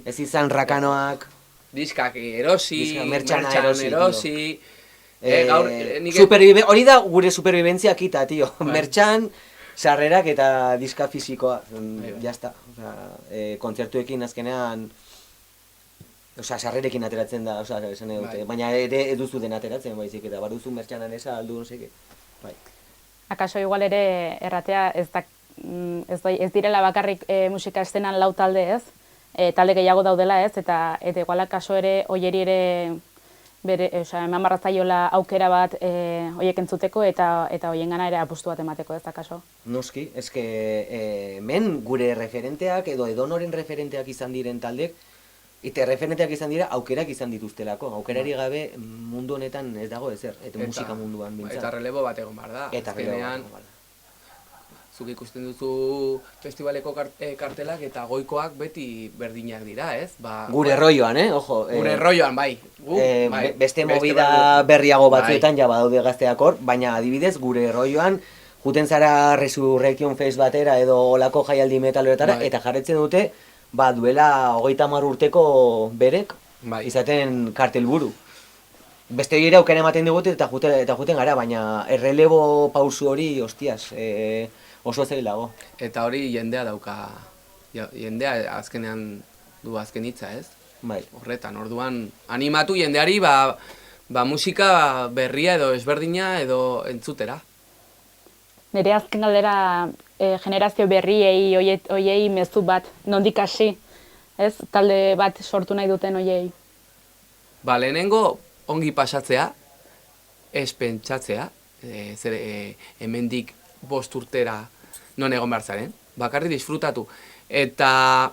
[SPEAKER 2] ez izan rakanoak,
[SPEAKER 3] diskak erosi,
[SPEAKER 2] mertxana
[SPEAKER 3] erosi.
[SPEAKER 2] Hori da gure superviventzia kita, tio. Mertxan, sarrerak eta diska fisikoa, jazta. Kontzertuekin azkenean, sarrerekin ateratzen da, esan edute. Baina ere eduzu den ateratzen, baizik, eta baduzu mertxanan eza aldu, Bai.
[SPEAKER 6] Akaso igual ere erratea ez direla bakarrik musika estenan lau talde ez, talde gehiago daudela ez, eta igual akaso ere oieri ere eman barratzaiola aukera bat oiek entzuteko eta oien gana ere apustu bat emateko ez akaso.
[SPEAKER 2] Noski, eske men gure referenteak edo edonoren referenteak izan diren taldek, eta referenteak izan dira aukerak izan dituztelako. Aukerari gabe mundu honetan ez dago ezer, eta musika munduan bintzat.
[SPEAKER 3] Eta relebo bat egon behar da.
[SPEAKER 2] Eta relebo bat
[SPEAKER 3] Azkenean,
[SPEAKER 2] egon behar da.
[SPEAKER 3] zuk ikusten duzu festivaleko kartelak eta goikoak beti berdinak dira, ez?
[SPEAKER 2] Gure rolloan, ojo.
[SPEAKER 3] Gure rolloan, bai.
[SPEAKER 2] Beste movida berriago batzuetan ja badaude gazteak hor, baina adibidez gure rolloan juten zara Resurrection Fest batera edo olako jaialdi metaloetara, eta jarretzen dute duela 30 urteko berek izaten kartelburu. Beste hori aukera ematen digute eta juten gara, baina errelebo pausu hori, hostias, oso zailago.
[SPEAKER 3] Eta hori jendea dauka, jendea azkenean du azken hitza, ez?
[SPEAKER 2] Bai.
[SPEAKER 3] Horretan, orduan animatu jendeari musika berria edo ezberdina edo entzutera.
[SPEAKER 6] Nire azken galdera generazio berriei, oiei mezu bat, nondik hasi, ez? Talde bat sortu nahi duten oiei.
[SPEAKER 3] Lehenengo ongi pasatzea, ez pentsatzea, hemendik 5 urtera non egon behar zaren, bakarri disfrutatu. Eta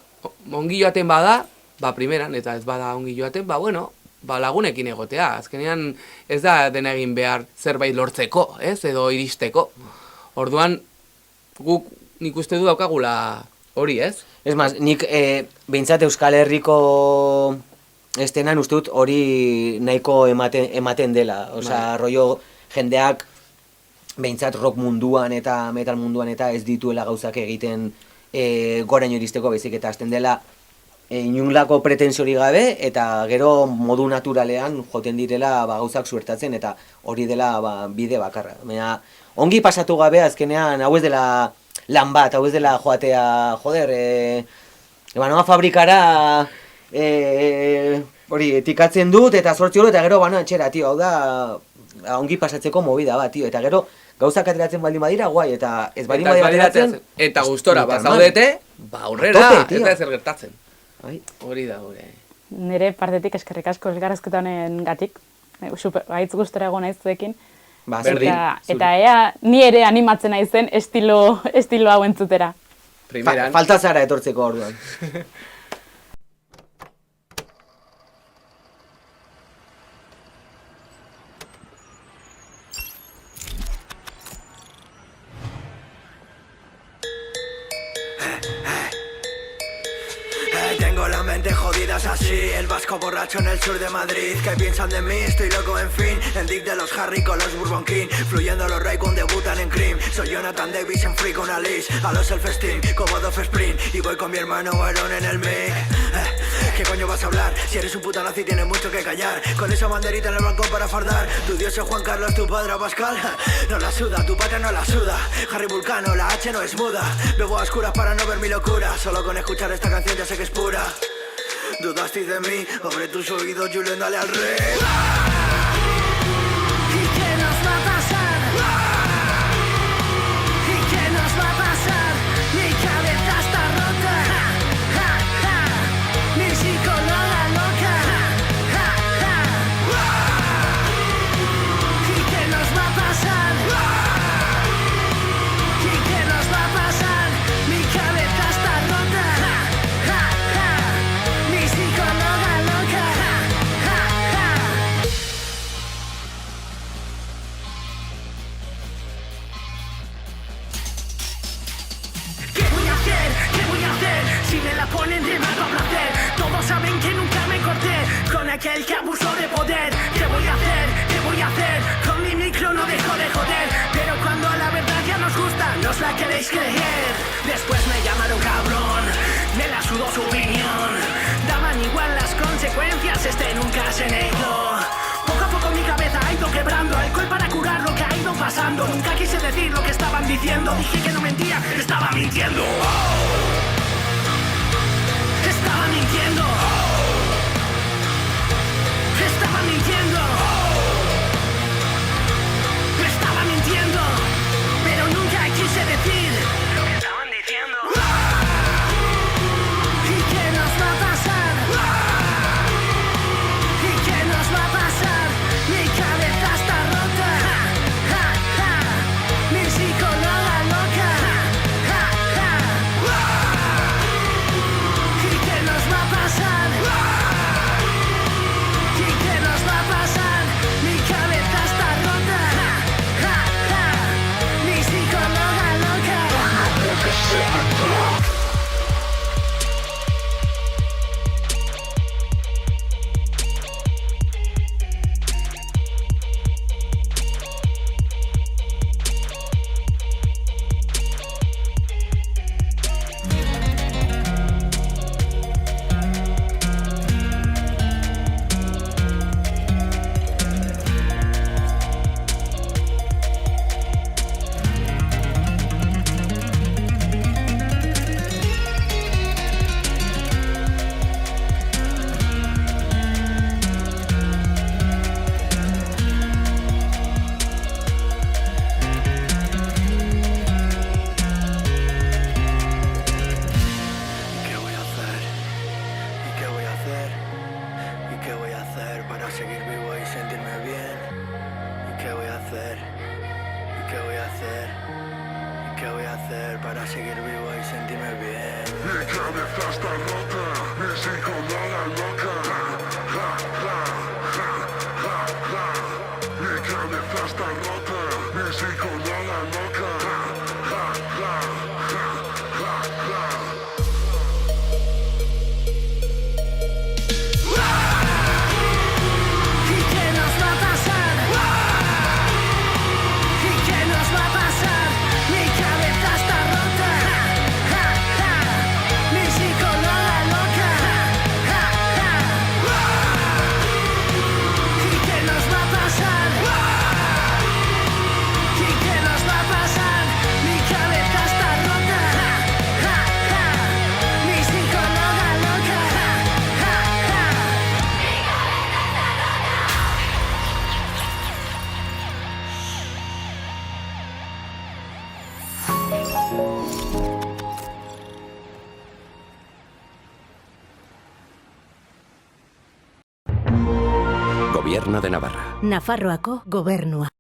[SPEAKER 3] ongi joaten bada, primeran, eta ez bada ongi joaten, lagunekin egotea. Azkenean ez da dena egin behar zerbait lortzeko, ez, edo iristeko. Orduan, guk nik uste du daukagula hori, ez?
[SPEAKER 2] Ez maz, nik behintzat Euskal Herriko estenan uste dut hori nahiko ematen dela. Osa, rollo jendeak behintzat rock munduan eta metal munduan eta ez dituela gauzak egiten goraino iristeko, baizik eta hasten dela inunlako pretensori gabe eta gero modu naturalean joten direla gauzak suertatzen eta hori dela bide bakarra. Baina ongi pasatu gabe azkenean hau ez dela lan bat, hau ez dela joatea, noa fabrikara hori etikatzen dut eta sortzi hori eta gero etxera, tio, hau da ongi pasatzeko movida bat, tio, eta gero gauzak ateratzen baldin badira, guai, eta ez baldin badira ateratzen...
[SPEAKER 3] Eta gustora, zaudete, aurrera, ez da ezer gertatzen. Hori da, gure.
[SPEAKER 6] Nire partetik eskerrik asko elgarrezketa honen gatik, gaitz gustora egon naiz zuekin. Eta ea, ni ere animatzen naizen estilo hau entzutera.
[SPEAKER 2] Falta zara etortzeko orduan.
[SPEAKER 5] Tengo la mente jodida, es así. El vasco borracho en el sur de Madrid. ¿Qué piensan de mí? Estoy loco, en fin. En Dick de los Harry con los Bourbon King. Fluyendo los Raycon debutan en Cream. Soy Jonathan Davis en Free con Alice. A los self-esteem como Dove Sprint. Y voy con mi hermano Aaron en el mic. ¿Qué coño vas a hablar? Si eres un puta nazi tienes mucho que callar. Con esa banderita en el balcón para fardar. Tu dios es Juan Carlos, tu padre Pascal. No la suda, tu patria no la suda. Harry Vulcano, la H no es muda. Bebo a oscuras para no ver mi locura. Solo con escuchar esta canción ya sé que es pura. Dudasteis de mí, abre tus oídos, Julen, dale al rey.
[SPEAKER 4] ¿Y qué nos va a pasar? ¿Y qué nos va a pasar? Mi cabeza está rota. Mi psicóloga loca. ¿Y qué nos va a pasar? ¿Y qué nos va a pasar? Mi cabeza está rota. Mi psicóloga loca. ¿Qué voy a hacer? ¿Qué voy a hacer? Si me la ponen de mal a placer. Todos saben que nunca me corté con aquel que abusó de poder. ¿Qué voy a hacer? ¿Qué voy a hacer? Con mi micro no dejo de joder. Pero cuando la verdad ya nos gusta, no os la queréis creer. Después me llamaron cabrón, me la sudó su opinión. Daban igual las consecuencias, nunca se negó. Poco a poco mi cabeza ha ido quebrando. Alcohol para curar lo que ha ido pasando. Nunca quise decir lo que estaban diciendo. Dije que no mentía, estaba mintiendo. Estaba mintiendo. Estaba mintiendo. Estaba mintiendo.
[SPEAKER 5] ¿Qué voy a hacer para seguir vivo y sentirme bien?
[SPEAKER 7] Mi cabeza está rota, mi psicología loca. Ja, ja, ja, ja, ja. Mi cabeza está rota, mi psicología loca. Ja, ja, ja, ja, ja.
[SPEAKER 4] ¿Y qué nos va a pasar? ¿Y qué nos va a pasar? Mi cabeza está rota. Ja, ja, mi psicóloga loca. Ja, ja. ¿Y qué nos va a pasar? ¿Y qué nos va a pasar? Mi cabeza está rota. Ja, ja, mi psicóloga loca. Ja, ja.
[SPEAKER 8] Gobierno de Navarra.
[SPEAKER 9] Nafarroako gobernua.